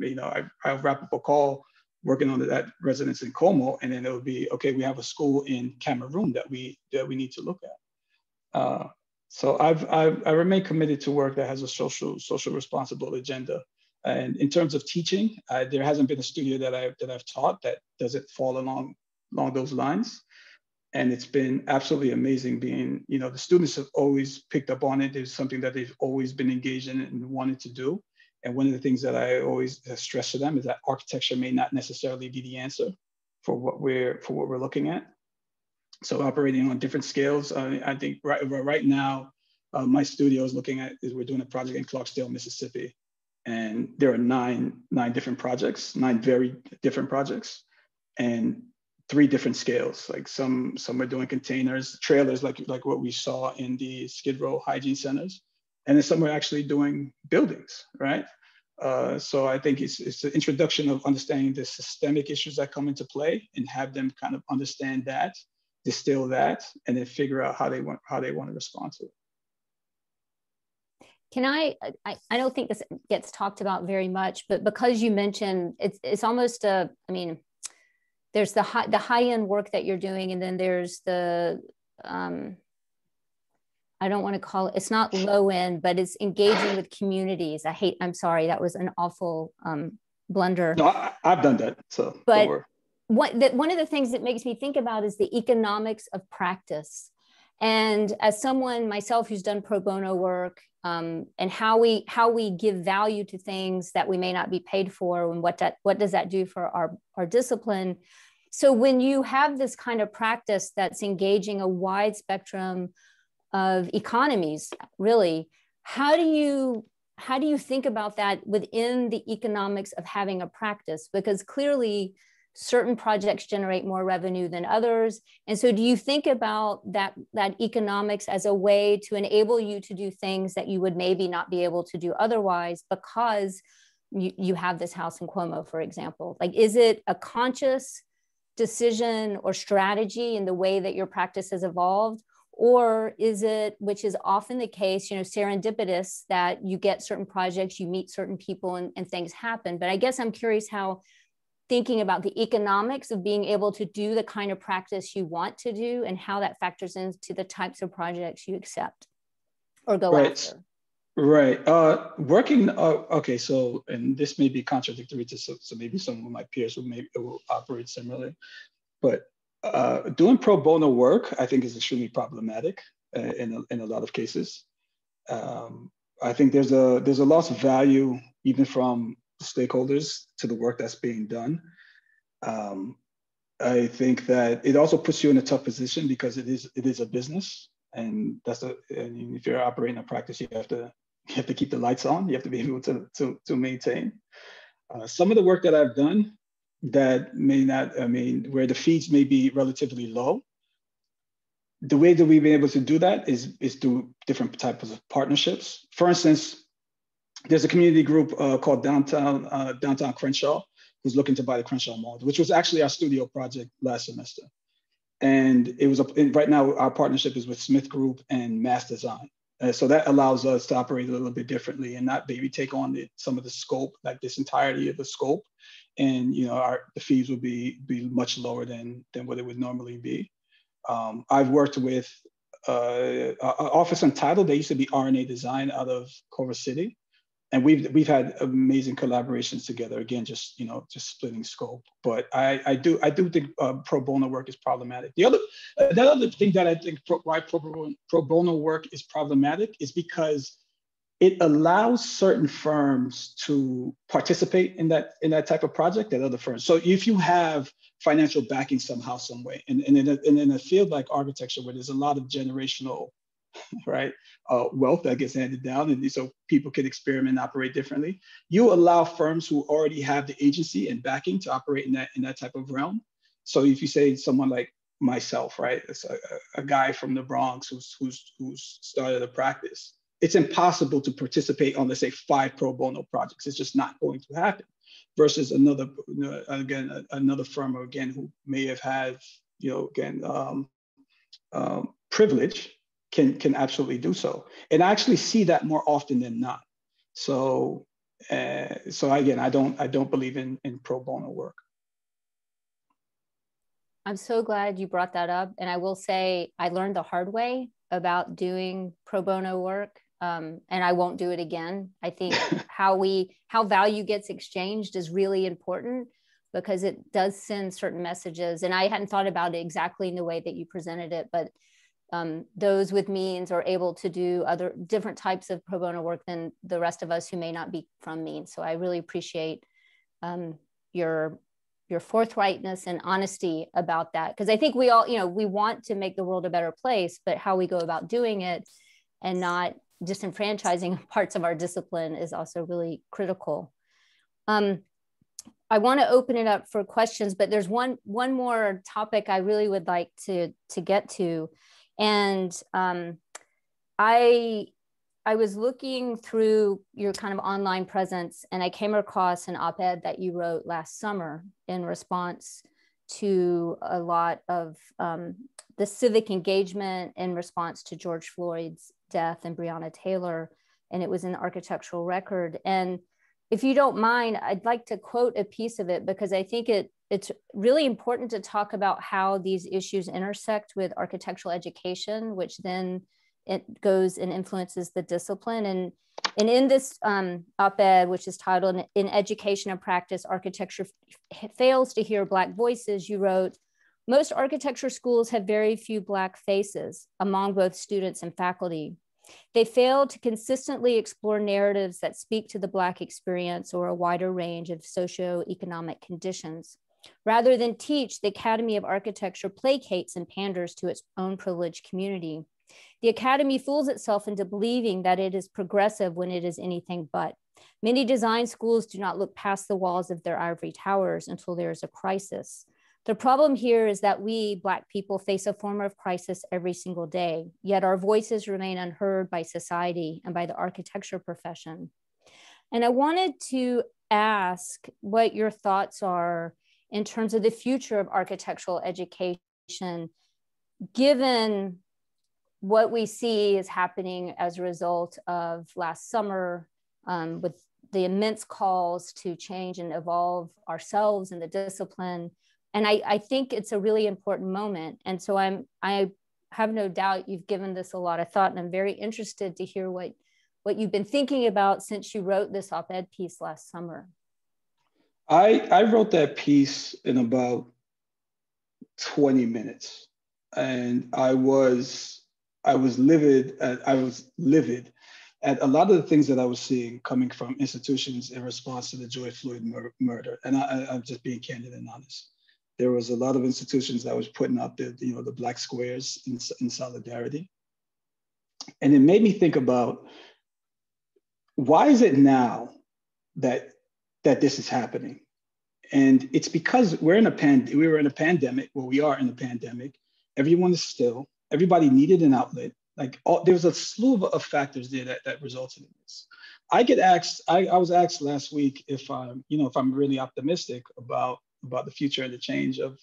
I'll wrap up a call working on that residence in Como, and then it would be, okay, we have a school in Cameroon that we need to look at. So I remain committed to work that has a social responsible agenda. And in terms of teaching, there hasn't been a studio that I've taught that doesn't fall along those lines. And it's been absolutely amazing being, the students have always picked up on it. It's something that they've always been engaged in and wanted to do. And one of the things that I always stress to them is that architecture may not necessarily be the answer for what we're looking at. So operating on different scales, I think right now, my studio is we're doing a project in Clarksdale, Mississippi. And there are nine different projects, 9 very different projects, and 3 different scales. Like some are doing containers, trailers, like what we saw in the Skid Row hygiene centers. And then some are actually doing buildings, right? So I think it's the introduction of understanding the systemic issues that come into play and have them kind of understand that, distill that, and then figure out how they want to respond to it. Can I don't think this gets talked about very much, but because you mentioned it's almost there's the high-end work that you're doing, and then there's the I don't want to call it, it's not low end, but it's engaging with communities. I'm sorry, that was an awful blunder. No, I've done that, so but don't worry. One of the things that makes me think about is the economics of practice. And as someone myself who's done pro bono work, and how we give value to things that we may not be paid for, and what does that do for our discipline? So when you have this kind of practice that's engaging a wide spectrum of economies, really, how do you think about that within the economics of having a practice? Because clearly certain projects generate more revenue than others. And so do you think about that economics as a way to enable you to do things that you would maybe not be able to do otherwise because you have this house in Cuomo, for example? Like, is it a conscious decision or strategy in the way that your practice has evolved? Or is it, which is often the case, serendipitous, that you get certain projects, you meet certain people and things happen? But I guess I'm curious how thinking about the economics of being able to do the kind of practice you want to do and how that factors into the types of projects you accept or go after. Right. Okay, so, and this may be contradictory to so maybe some of my peers will operate similarly, but doing pro bono work, I think, is extremely problematic in a lot of cases. I think there's a loss of value even from stakeholders to the work that's being done. I think that it also puts you in a tough position because it is a business, and if you're operating a practice, you have to keep the lights on. You have to be able to maintain. Some of the work that I've done that may not, where the fees may be relatively low, the way that we've been able to do that is through different types of partnerships. For instance, there's a community group called Downtown Crenshaw, who's looking to buy the Crenshaw Mall, which was actually our studio project last semester. And it was right now our partnership is with Smith Group and Mass Design. So that allows us to operate a little bit differently and not maybe take on some of the scope, like this entirety of the scope. And the fees would be much lower than what it would normally be. I've worked with Office Untitled. They used to be RNA Design out of Culver City. And we've had amazing collaborations together. Again, just splitting scope. But I do think pro bono work is problematic. The other thing that I think why pro bono work is problematic is because it allows certain firms to participate in that type of project that other firms. So if you have financial backing somehow, some way, and in a field like architecture where there's a lot of generational wealth that gets handed down, and so people can experiment and operate differently, you allow firms who already have the agency and backing to operate in that type of realm. So if you say someone like myself, right, it's a guy from the Bronx who's started a practice, it's impossible to participate on, let's say, 5 pro bono projects. It's just not going to happen. Versus another firm, again, who may have had, privilege, can absolutely do so. And I actually see that more often than not. So again, I don't believe in pro bono work. I'm so glad you brought that up. And I will say, I learned the hard way about doing pro bono work. And I won't do it again. I think how value gets exchanged is really important because it does send certain messages. And I hadn't thought about it exactly in the way that you presented it, but those with means are able to do other different types of pro bono work than the rest of us who may not be from means. So I really appreciate your forthrightness and honesty about that. Because I think we all, we want to make the world a better place, but how we go about doing it and not disenfranchising parts of our discipline is also really critical. I want to open it up for questions, but there's one more topic I really would like to get to. And I was looking through your kind of online presence, and I came across an op-ed that you wrote last summer in response to a lot of the civic engagement in response to George Floyd's death and Breonna Taylor, and it was in the Architectural Record. And if you don't mind, I'd like to quote a piece of it because I think it's really important to talk about how these issues intersect with architectural education, which then it goes and influences the discipline. And in this op-ed, which is titled "In Education and Practice, Architecture Fails to Hear Black Voices," you wrote, "Most architecture schools have very few Black faces among both students and faculty. They fail to consistently explore narratives that speak to the Black experience or a wider range of socioeconomic conditions. Rather than teach, the Academy of Architecture placates and panders to its own privileged community. The Academy fools itself into believing that it is progressive when it is anything but. Many design schools do not look past the walls of their ivory towers until there is a crisis. The problem here is that we, Black people, face a form of crisis every single day, yet our voices remain unheard by society and by the architecture profession. And I wanted to ask what your thoughts are in terms of the future of architectural education, given what we see is happening as a result of last summer with the immense calls to change and evolve ourselves in the discipline. And I think it's a really important moment. And so I have no doubt you've given this a lot of thought, and I'm very interested to hear what you've been thinking about since you wrote this op-ed piece last summer. I wrote that piece in about 20 minutes, and I was livid at a lot of the things that I was seeing coming from institutions in response to the George Floyd murder. And I'm just being candid and honest. There was a lot of institutions that was putting out the black squares in solidarity. And it made me think about, why is it now that this is happening? And it's because we were in a pandemic. Well, we are in a pandemic. Everyone is still. Everybody needed an outlet. There's a slew of factors there that resulted in this. I was asked last week if I'm really optimistic about the future and the change of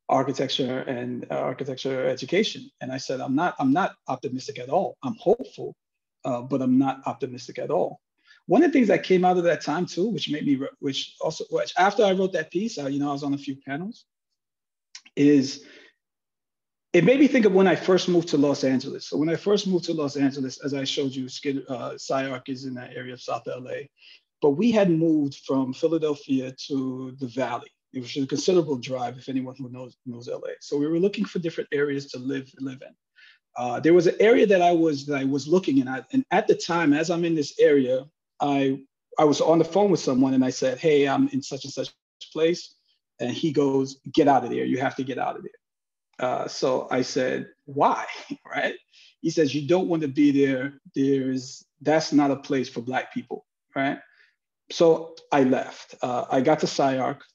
architecture and architecture education. And I said, I'm not optimistic at all. I'm hopeful, but I'm not optimistic at all. One of the things that came out of that time too, which after I wrote that piece, I was on a few panels, is it made me think of when I first moved to Los Angeles. So when I first moved to Los Angeles, as I showed you, Syracuse is in that area of South LA, but we had moved from Philadelphia to the Valley. It was a considerable drive, if anyone who knows LA. So we were looking for different areas to live in. There was an area that I was looking in, and at the time, as I'm in this area, I was on the phone with someone, and I said, "Hey, I'm in such and such place," and he goes, "Get out of there! You have to get out of there." So I said, "Why?" Right? He says, "You don't want to be there. That's not a place for Black people." Right? So I left. I got to Syracuse.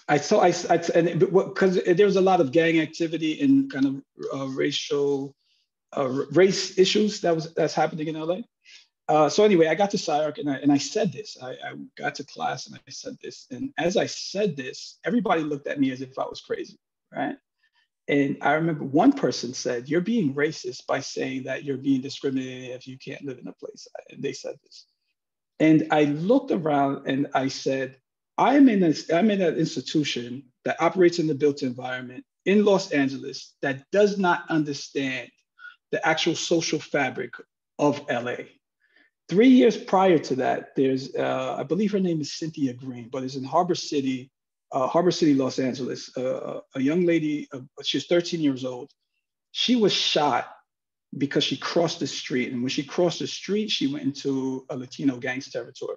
Because there was a lot of gang activity and kind of race issues that's happening in LA. So anyway, I got to Syracuse and I said this. I got to class and I said this. And as I said this, everybody looked at me as if I was crazy, right? And I remember one person said, "You're being racist by saying that you're being discriminated if you can't live in a place." And they said this. And I looked around and I said, I'm in an institution that operates in the built environment in Los Angeles that does not understand the actual social fabric of LA. 3 years prior to that, there's, I believe her name is Cynthia Green, but it's in Harbor City, Los Angeles. A young lady, she was 13 years old. She was shot because she crossed the street. And when she crossed the street, she went into a Latino gang's territory.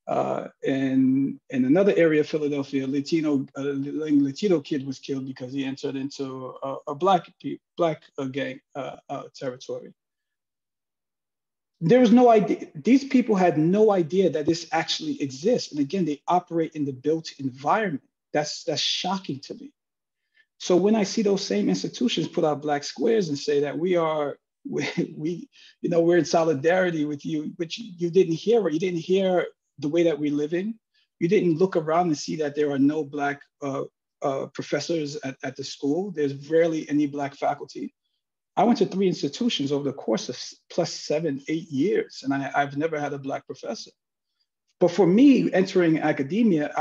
And in another area of Philadelphia, a Latino kid was killed because he entered into a black gang territory. There was no idea. These people had no idea that this actually exists. And again, they operate in the built environment. That's shocking to me. So when I see those same institutions put out black squares and say that we're in solidarity with you, but you didn't hear it. You didn't hear the way that we're living. You didn't look around and see that there are no Black professors at the school. There's rarely any Black faculty. I went to 3 institutions over the course of plus 7, 8 years, and I've never had a Black professor. But for me, entering academia,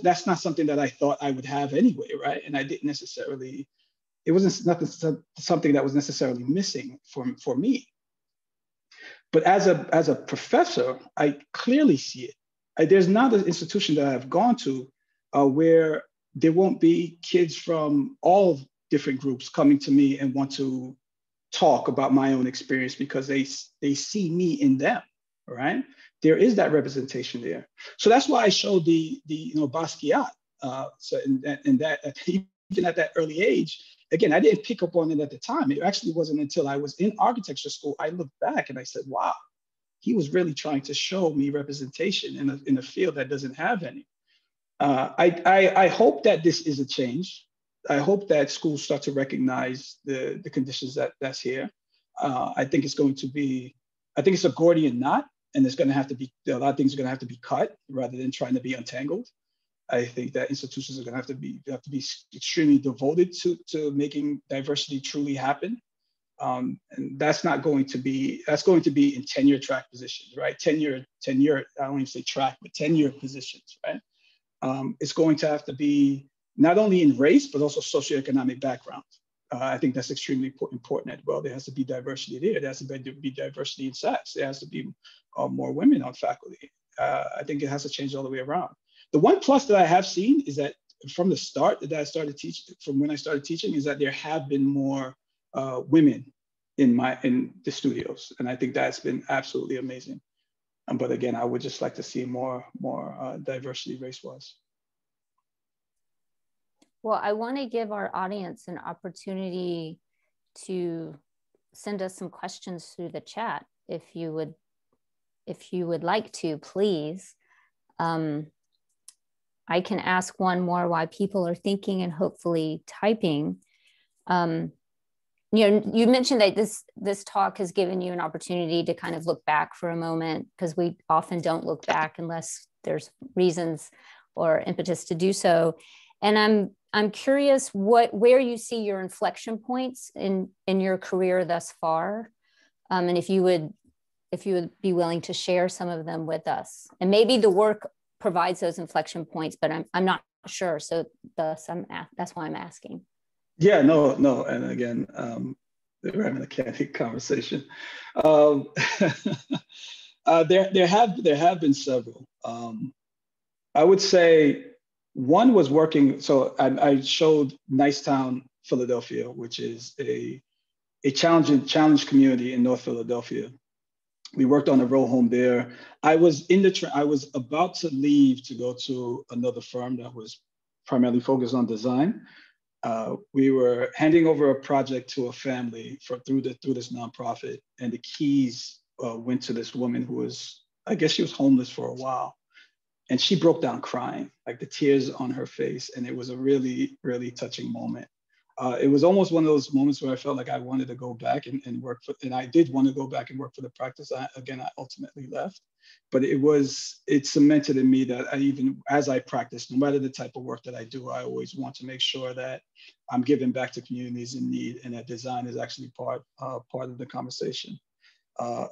that's not something that I thought I would have anyway, right? And I didn't necessarily, it wasn't something that was necessarily missing for me. But as a professor, I clearly see it. There's not an institution that I've gone to where there won't be kids from all different groups coming to me and want to talk about my own experience because they see me in them, right? There is that representation there. So that's why I showed the Basquiat. So in that even at that early age, again, I didn't pick up on it at the time. It actually wasn't until I was in architecture school, I looked back and I said, wow, he was really trying to show me representation in a field that doesn't have any. I hope that this is a change. I hope that schools start to recognize the conditions that's here. I think it's a Gordian knot, and it's going to have to be, a lot of things are going to have to be cut rather than trying to be untangled. I think that institutions are going to have to be extremely devoted to making diversity truly happen. And that's going to be in tenure track positions, right? Tenure, I don't even say track, but tenure positions, right? It's going to have to be not only in race, but also socioeconomic background. I think that's extremely important as well. There has to be diversity there. There has to be diversity in sex. There has to be more women on faculty. I think it has to change all the way around. The one plus that I have seen is that from the start that I started teaching, from when I started teaching, is that there have been more women in the studios. And I think that's been absolutely amazing. But again, I would just like to see more diversity race-wise. Well, I want to give our audience an opportunity to send us some questions through the chat. If you would like to, please. I can ask one more while people are thinking and hopefully typing. You mentioned that this talk has given you an opportunity to kind of look back for a moment, because we often don't look back unless there's reasons or impetus to do so. And I'm curious where you see your inflection points in your career thus far, and if you would be willing to share some of them with us. And maybe the work provides those inflection points, but I'm not sure. So that's why I'm asking. Yeah, no, and again, we're having a candid conversation. There have been several. I would say one was working. So I showed Nicetown, Philadelphia, which is a challenged community in North Philadelphia. We worked on a row home there. I was about to leave to go to another firm that was primarily focused on design. We were handing over a project to a family through this nonprofit, and the keys went to this woman who was, I guess she was homeless for a while, and she broke down crying, like the tears on her face, and it was a really, really touching moment. It was almost one of those moments where I felt like I wanted to go back and work for, and I did want to go back and work for the practice. I ultimately left, but it cemented in me that even as I practice, no matter the type of work that I do, I always want to make sure that I'm giving back to communities in need, and that design is actually part of the conversation.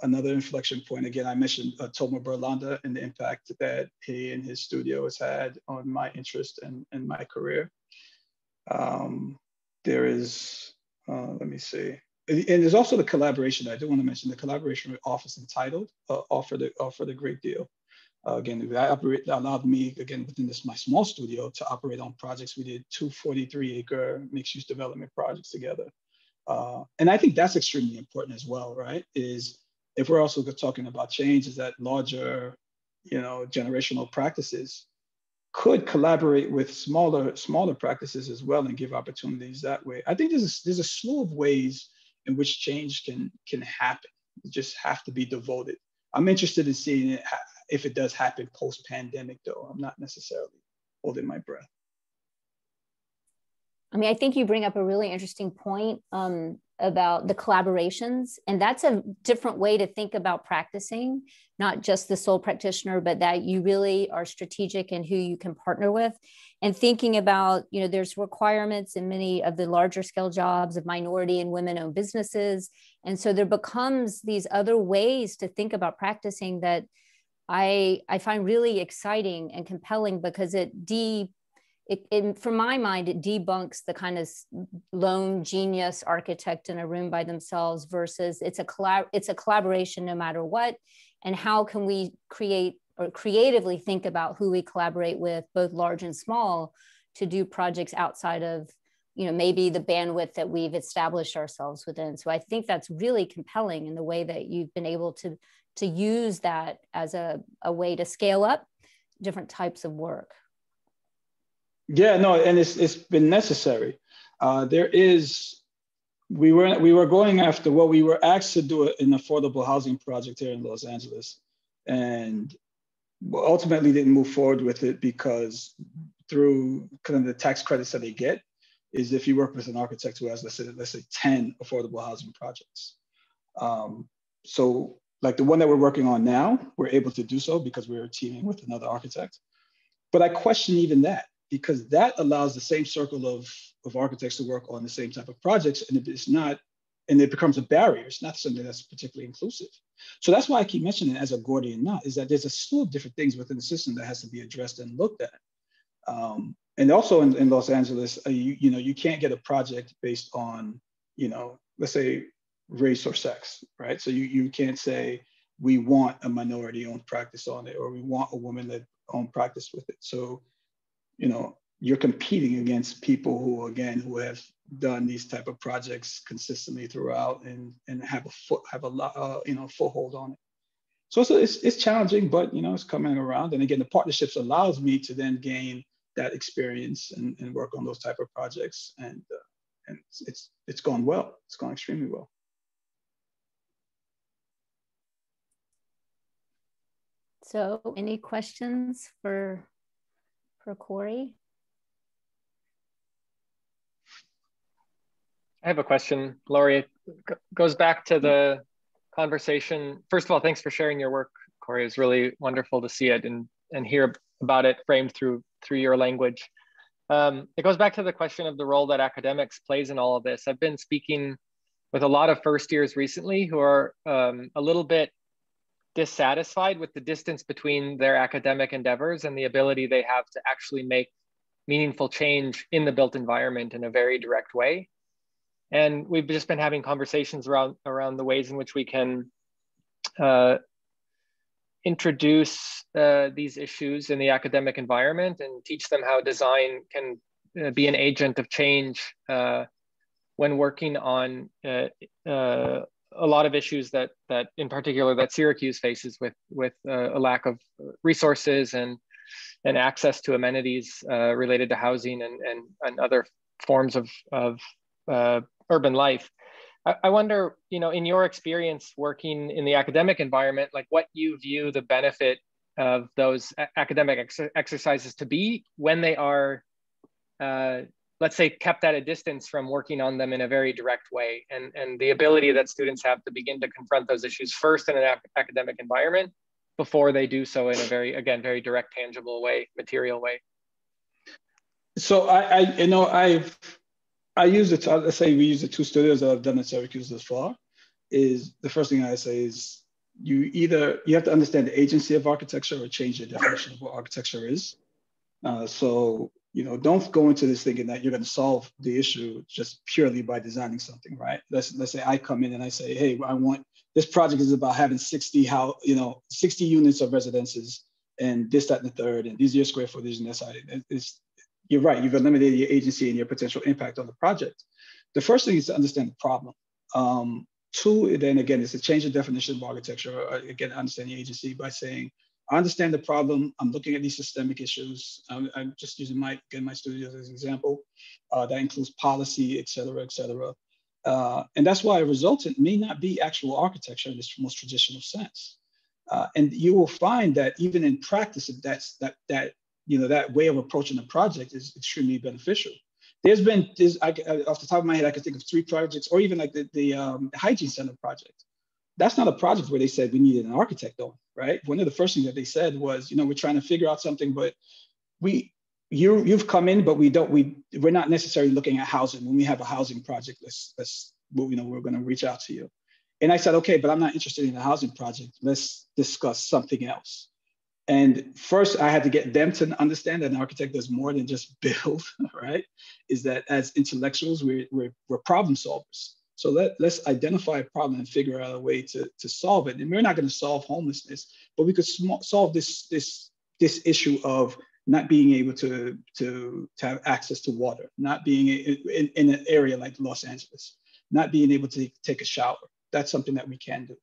Another inflection point, again, I mentioned Toma Berlanda and the impact that he and his studio has had on my interest and my career. There is, let me see. And there's also the collaboration. I do want to mention the collaboration with Office Untitled offered a great deal. Again, that allowed me, again, within my small studio to operate on projects. We did 2 43-acre mixed-use development projects together. And I think that's extremely important as well, right? Is if we're also talking about change, is that larger, generational practices could collaborate with smaller practices as well and give opportunities that way. I think there's a slew of ways in which change can happen. You just have to be devoted. I'm interested in seeing it if it does happen post-pandemic, though. I'm not necessarily holding my breath. I mean, I think you bring up a really interesting point about the collaborations, and that's a different way to think about practicing, not just the sole practitioner, but that you really are strategic in who you can partner with, and thinking about, there's requirements in many of the larger scale jobs of minority and women-owned businesses. And so there becomes these other ways to think about practicing that I find really exciting and compelling, because from my mind, it debunks the kind of lone genius architect in a room by themselves versus it's a collaboration no matter what. And how can we create or creatively think about who we collaborate with, both large and small, to do projects outside of, maybe the bandwidth that we've established ourselves within. So I think that's really compelling in the way that you've been able to use that as a way to scale up different types of work. Yeah, no, and it's been necessary. We were going after, well, we were asked to do an affordable housing project here in Los Angeles, and ultimately didn't move forward with it because through kind of the tax credits that they get is if you work with an architect who has, let's say 10 affordable housing projects. So like the one that we're working on now, we're able to do so because we're teaming with another architect. But I question even that, because that allows the same circle of architects to work on the same type of projects, and it becomes a barrier. It's not something that's particularly inclusive. So that's why I keep mentioning it as a Gordian knot, is that there's a slew of different things within the system that has to be addressed and looked at. And also in Los Angeles, you can't get a project based on, let's say race or sex, right? So you can't say we want a minority-owned practice on it, or we want a woman-led-owned practice with it. So, you're competing against people who have done these type of projects consistently throughout and have a foothold on it. So it's challenging, but it's coming around. And again, the partnerships allows me to then gain that experience and work on those type of projects. And it's gone well. It's gone extremely well. So any questions for Cory? I have a question, Laurie. It goes back to the conversation. First of all, thanks for sharing your work, Cory. It's really wonderful to see it and hear about it framed through your language. It goes back to the question of the role that academics plays in all of this. I've been speaking with a lot of first years recently who are a little bit dissatisfied with the distance between their academic endeavors and the ability they have to actually make meaningful change in the built environment in a very direct way. And we've just been having conversations around the ways in which we can introduce these issues in the academic environment and teach them how design can be an agent of change when working on a lot of issues that in particular that Syracuse faces with a lack of resources and access to amenities related to housing and other forms of urban life. I wonder, in your experience working in the academic environment, like what you view the benefit of those academic exercises to be when they are, let's say, kept at a distance from working on them in a very direct way, and the ability that students have to begin to confront those issues first in an academic environment before they do so in a very direct, tangible way, material way. So I use it. Let's say we use the two studios that I've done at Syracuse thus far. Is the first thing I say is you have to understand the agency of architecture or change your definition of what architecture is. So don't go into this thinking that you're going to solve the issue just purely by designing something, right? Let's say I come in and I say, hey, I want this project is about having 60 units of residences and this, that, and the third, and these are your square footage and that side. You're right. You've eliminated your agency and your potential impact on the project. The first thing is to understand the problem. Two, then again, is to change the definition of architecture. Again, understand your agency by saying, I understand the problem. I'm looking at these systemic issues. I'm just using my studios as an example. That includes policy, et cetera, et cetera. And that's why a resultant may not be actual architecture in this most traditional sense. And you will find that even in practice, that way of approaching a project is extremely beneficial. There's off the top of my head, I could think of 3 projects, or even like the hygiene center project. That's not a project where they said we needed an architect on, right? One of the first things that they said was, we're trying to figure out something, but you've come in, but we're not necessarily looking at housing. When we have a housing project, we're going to reach out to you. And I said, okay, but I'm not interested in a housing project. Let's discuss something else. And first, I had to get them to understand that an architect does more than just build, right? Is that as intellectuals, we're problem solvers. So let's identify a problem and figure out a way to solve it. And we're not going to solve homelessness, but we could solve this issue of not being able to have access to water, not being in an area like Los Angeles, not being able to take a shower. That's something that we can do.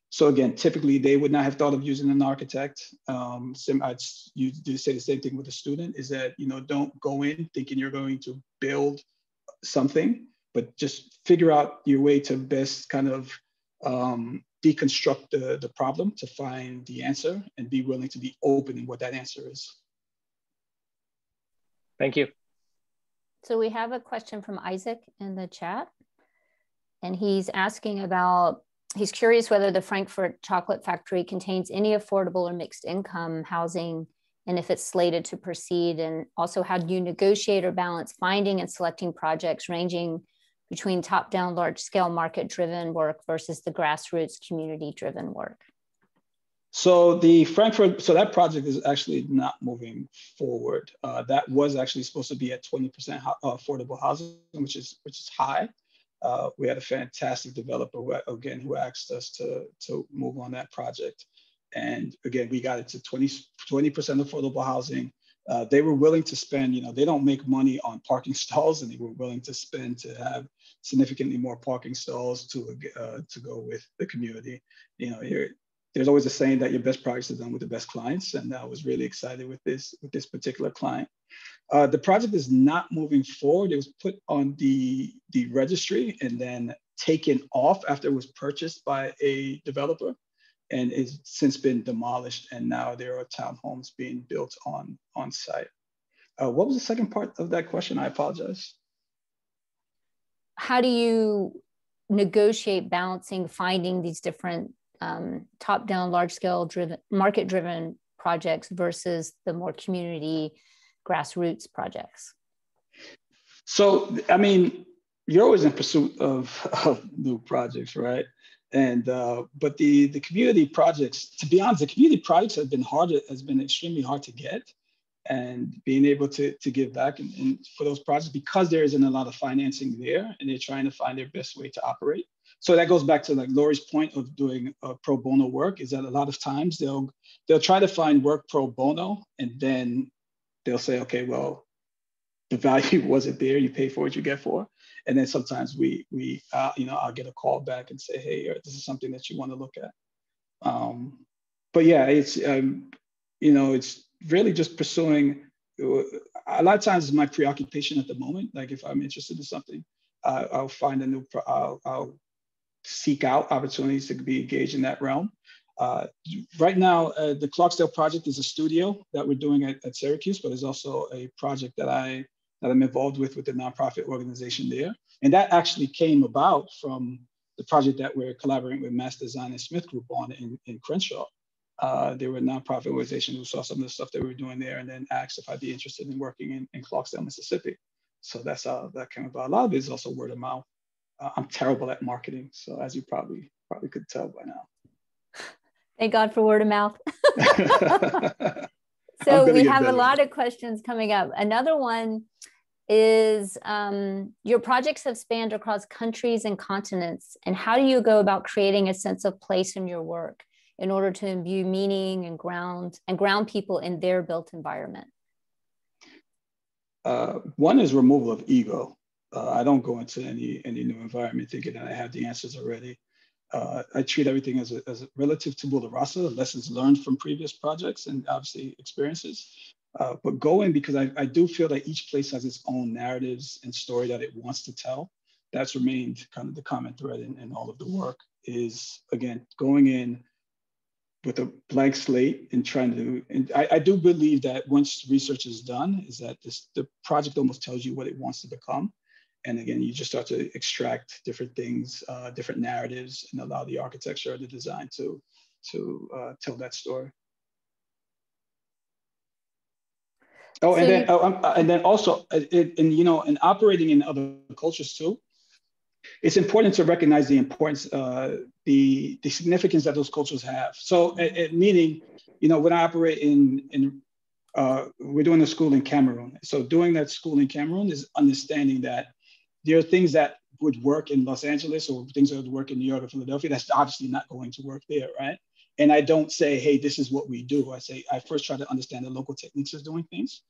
So again, typically they would not have thought of using an architect. You do say the same thing with a student, is that, don't go in thinking you're going to build something, but just figure out your way to best kind of deconstruct the problem to find the answer and be willing to be open in what that answer is. Thank you. So we have a question from Isaac in the chat, and he's asking about, he's curious whether the Frankfurt chocolate factory contains any affordable or mixed income housing, and if it's slated to proceed, and also how do you negotiate or balance finding and selecting projects ranging between top-down large-scale market-driven work versus the grassroots community-driven work? So the Frankfurt, so that project is actually not moving forward. That was actually supposed to be at 20% affordable housing, which is high. We had a fantastic developer who asked us to move on that project. And again, we got it to 20% affordable housing. They were willing to spend, they don't make money on parking stalls, and they were willing to spend to have significantly more parking stalls to go with the community. There's always a saying that your best projects are done with the best clients, and I was really excited with this particular client. The project is not moving forward. It was put on the registry and then taken off after it was purchased by a developer, and it's since been demolished, and now there are townhomes being built on site. What was the second part of that question? I apologize. How do you negotiate balancing finding these different top-down, large-scale market-driven projects versus the more community grassroots projects? So, I mean, you're always in pursuit of new projects, right? And but the community projects, to be honest, the community projects has been extremely hard to get, and being able to give back and for those projects, because there isn't a lot of financing there, and they're trying to find their best way to operate. So that goes back to like Lori's point of doing pro bono work, is that a lot of times they'll try to find work pro bono, and then they'll say, okay, well, the value wasn't there. You pay for what you get for. And then sometimes I'll get a call back and say, hey, this is something that you want to look at. But yeah, it's really just pursuing. A lot of times it's my preoccupation at the moment. Like if I'm interested in something, I'll find I'll seek out opportunities to be engaged in that realm. Right now, the Clarksdale project is a studio that we're doing at Syracuse, but there's also a project that I'm involved with the nonprofit organization there. And that actually came about from the project that we're collaborating with Mass Design and Smith Group on in Crenshaw. They were a nonprofit organization who saw some of the stuff that we were doing there and then asked if I'd be interested in working in Clarksdale, Mississippi. So that's how that came about. A lot of it is also word of mouth. I'm terrible at marketing, so as you probably could tell by now. Thank God for word of mouth. So we have a lot of questions coming up. Another one is your projects have spanned across countries and continents, and how do you go about creating a sense of place in your work in order to imbue meaning and ground people in their built environment? One is removal of ego. I don't go into any new environment thinking that I have the answers already. I treat everything as a relative tabula rasa, lessons learned from previous projects and obviously experiences. But going, because I do feel that each place has its own narratives and story that it wants to tell. That's remained kind of the common thread in all of the work, is again, going in with a blank slate and trying to, and I do believe that once research is done, is that the project almost tells you what it wants to become. And again, you just start to extract different things, different narratives, and allow the architecture or the design to tell that story. Oh, and then also, in operating in other cultures too, it's important to recognize the importance, the significance that those cultures have. So, meaning, when I operate we're doing a school in Cameroon. So doing that school in Cameroon is understanding that there are things that would work in Los Angeles or things that would work in New York or Philadelphia that's obviously not going to work there, right? And I don't say, hey, this is what we do. I first try to understand the local techniques of doing things,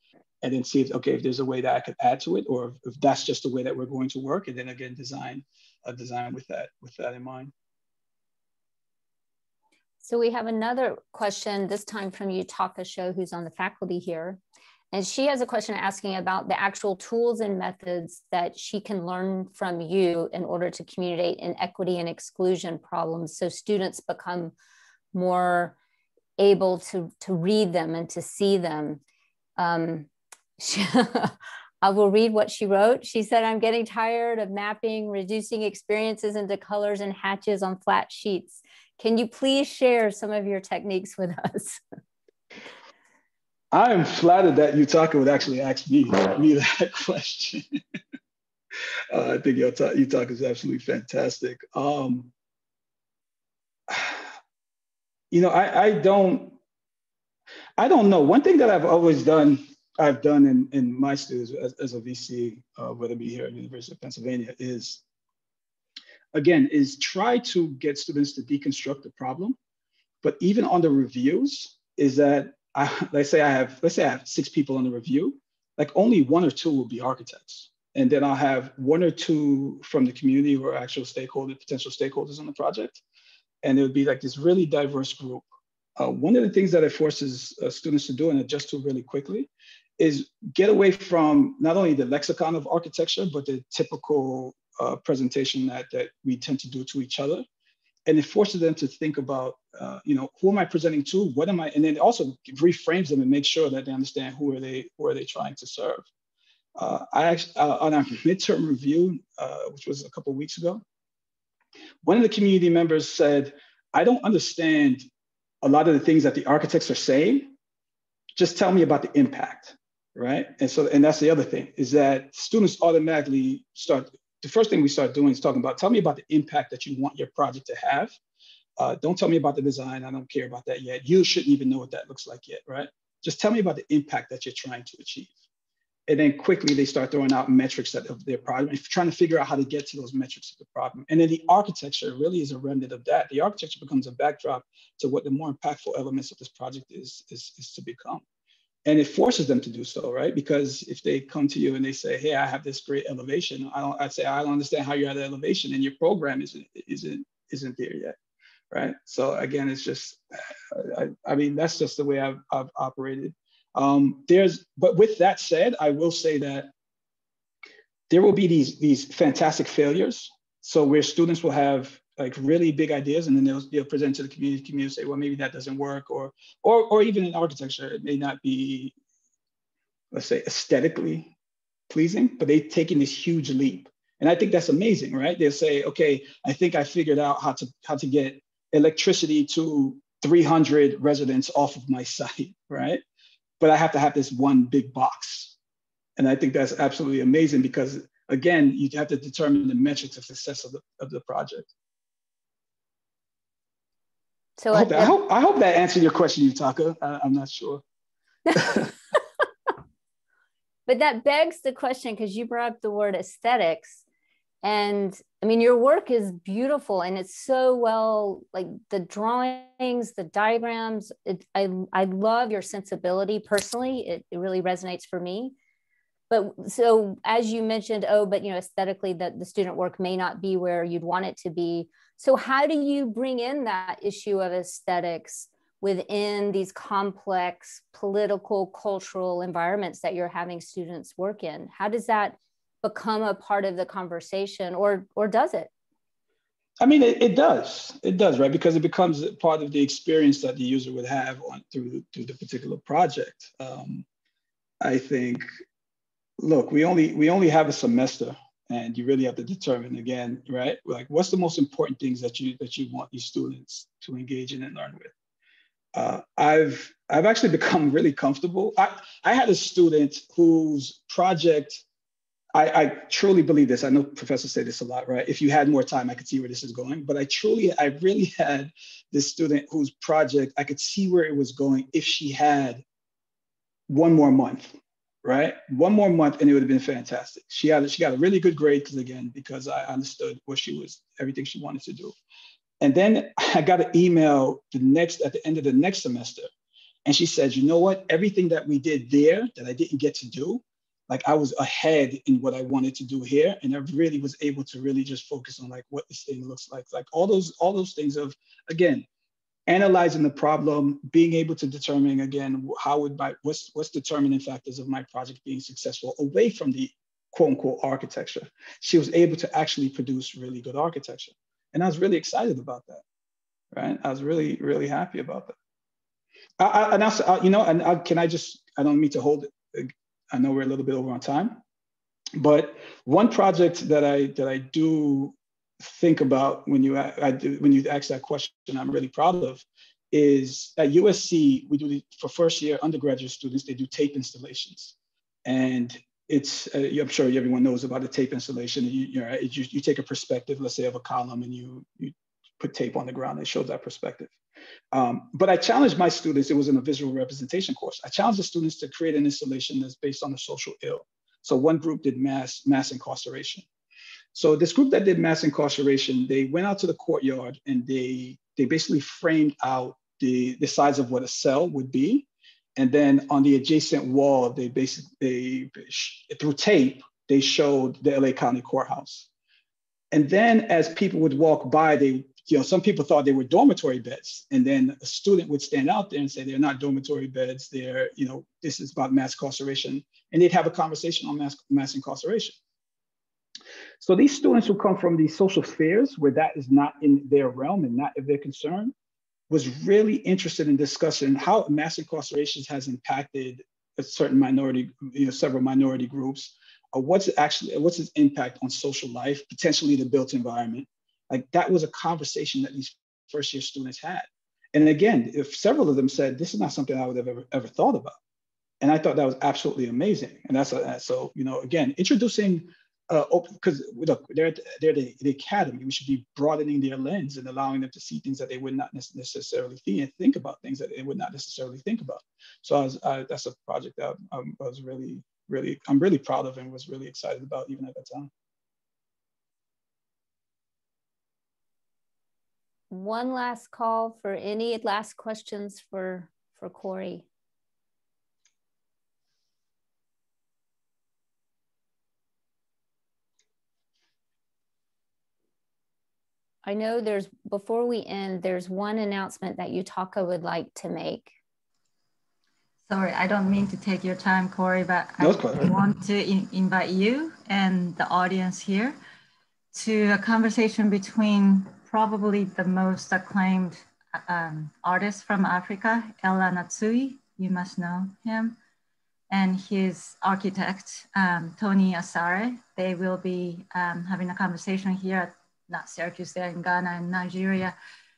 and then see if there's a way that I could add to it, or if that's just the way that we're going to work, and then again, design with that in mind. So we have another question, this time from Yutaka Sho, who's on the faculty here. And she has a question asking about the actual tools and methods that she can learn from you in order to communicate inequity and exclusion problems so students become more able to read them and to see them. I will read what she wrote. She said, I'm getting tired of mapping, reducing experiences into colors and hatches on flat sheets. Can you please share some of your techniques with us? I am flattered that Yutaka would actually ask me that question. I think Yutaka is absolutely fantastic. You know, I don't know. One thing that I've done in my students as a VC, whether it be here at the University of Pennsylvania, is try to get students to deconstruct the problem. But even on the reviews, is that let's say I have 6 people on the review, like only 1 or 2 will be architects. And then I'll have 1 or 2 from the community who are actual potential stakeholders on the project. And it would be like this really diverse group. One of the things that it forces students to do and adjust to really quickly is get away from not only the lexicon of architecture, but the typical presentation that we tend to do to each other. And it forces them to think about, who am I presenting to? What am I? And then also reframes them and make sure that they understand who are they trying to serve. I actually, on our midterm review, which was a couple of weeks ago, one of the community members said, I don't understand a lot of the things that the architects are saying. Just tell me about the impact, right? And that's the other thing, is that students automatically the first thing we start doing is talking about, tell me about the impact that you want your project to have. Don't tell me about the design. I don't care about that yet. You shouldn't even know what that looks like yet, right? Just tell me about the impact that you're trying to achieve. And then quickly they start throwing out metrics of their problem and trying to figure out how to get to those metrics of the problem. And then the architecture really is a remnant of that. The architecture becomes a backdrop to what the more impactful elements of this project is to become. And it forces them to do so, right? Because if they come to you and they say, hey, I have this great elevation, I'd say, I don't understand how you're at elevation and your program isn't there yet, right? So again, it's just, I mean, that's just the way I've operated. But with that said, I will say that there will be these fantastic failures. So where students will have like really big ideas, and then they'll present to the community say, well, maybe that doesn't work, or even in architecture, it may not be, let's say, aesthetically pleasing, but they've taken this huge leap. And I think that's amazing, right? They'll say, okay, I think I figured out how to get electricity to 300 residents off of my site, right? But I have to have this one big box. And I think that's absolutely amazing because, again, you have to determine the metrics of success of the project. So I hope that answered your question, Yutaka. I'm not sure. But that begs the question, because you brought up the word aesthetics. And I mean, your work is beautiful and it's so well, like the drawings, the diagrams, I love your sensibility personally. It really resonates for me. But so as you mentioned, but aesthetically that the student work may not be where you'd want it to be. So how do you bring in that issue of aesthetics within these complex political, cultural environments that you're having students work in? How does that become a part of the conversation, or does it? I mean, it does, right? Because it becomes part of the experience that the user would have through the particular project. I think, look, we only have a semester, and you really have to determine again, right? Like, what's the most important things that you want these students to engage in and learn with? I've actually become really comfortable. I had a student whose project, I truly believe this. I know professors say this a lot, right? If you had more time, I could see where this is going. But I really had this student whose project, I could see where it was going if she had one more month, right? One more month and it would have been fantastic. She got a really good grade because I understood everything she wanted to do. And then I got an email at the end of the next semester. And she said, you know what? Everything that we did there that I didn't get to do, like I was ahead in what I wanted to do here. And I really was able to really just focus on like what this thing looks like all those things of, again, analyzing the problem, being able to determine, again, what's determining factors of my project being successful away from the quote unquote architecture. She was able to actually produce really good architecture. And I was really excited about that, right? I was really, really happy about that. I don't mean to hold it. I know we're a little bit over on time, but one project that I do think about when you ask that question, I'm really proud of, is at USC, we do for first year undergraduate students, they do tape installations. And it's, I'm sure everyone knows about a tape installation. You take a perspective, let's say of a column, and you put tape on the ground that shows that perspective. But I challenged my students, it was in a visual representation course. I challenged the students to create an installation that's based on the social ill. So one group did mass incarceration. So this group that did mass incarceration, they went out to the courtyard and they basically framed out the size of what a cell would be. And then on the adjacent wall, they through tape, they showed the LA County Courthouse. And then as people would walk by, some people thought they were dormitory beds. And then a student would stand out there and say, they're not dormitory beds. They're, this is about mass incarceration. And they'd have a conversation on mass incarceration. So these students who come from these social spheres where that is not in their realm and not of their concern, was really interested in discussing how mass incarceration has impacted a certain minority, several minority groups. What's its impact on social life, potentially the built environment. Like that was a conversation that these first year students had. And again, if several of them said, this is not something I would have ever thought about. And I thought that was absolutely amazing. And so, again, introducing, because look, they're the academy, we should be broadening their lens and allowing them to see things that they would not necessarily see and think about things that they would not necessarily think about. So that's a project that I'm really proud of and was really excited about even at that time. One last call for any last questions for Cory. I know before we end, there's one announcement that Yutaka would like to make. Sorry, I don't mean to take your time, Cory, but I want to invite you and the audience here to a conversation between probably the most acclaimed artist from Africa, Ella Natsui. You must know him. And his architect, Tony Asare. They will be having a conversation here at not Syracuse, they're in Ghana and Nigeria,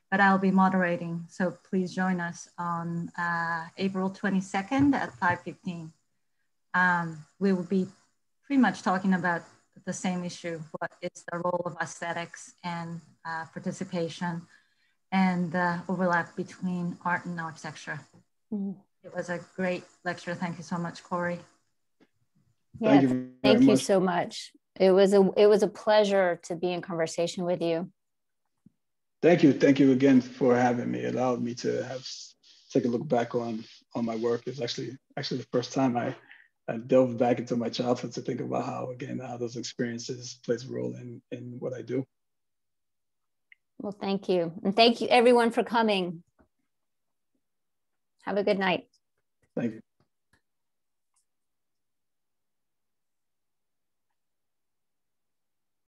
but I'll be moderating. So please join us on April 22nd at 5:15. We will be pretty much talking about the same issue, what is the role of aesthetics and participation and the overlap between art and architecture. Mm-hmm. It was a great lecture. Thank you so much, Cory. Yeah, thank you so much. It was a pleasure to be in conversation with you. Thank you again for having me. It allowed me to take a look back on my work. It's actually the first time I delved back into my childhood to think about how those experiences plays a role in what I do. Well, thank you. And thank you everyone for coming. Have a good night. Thank you.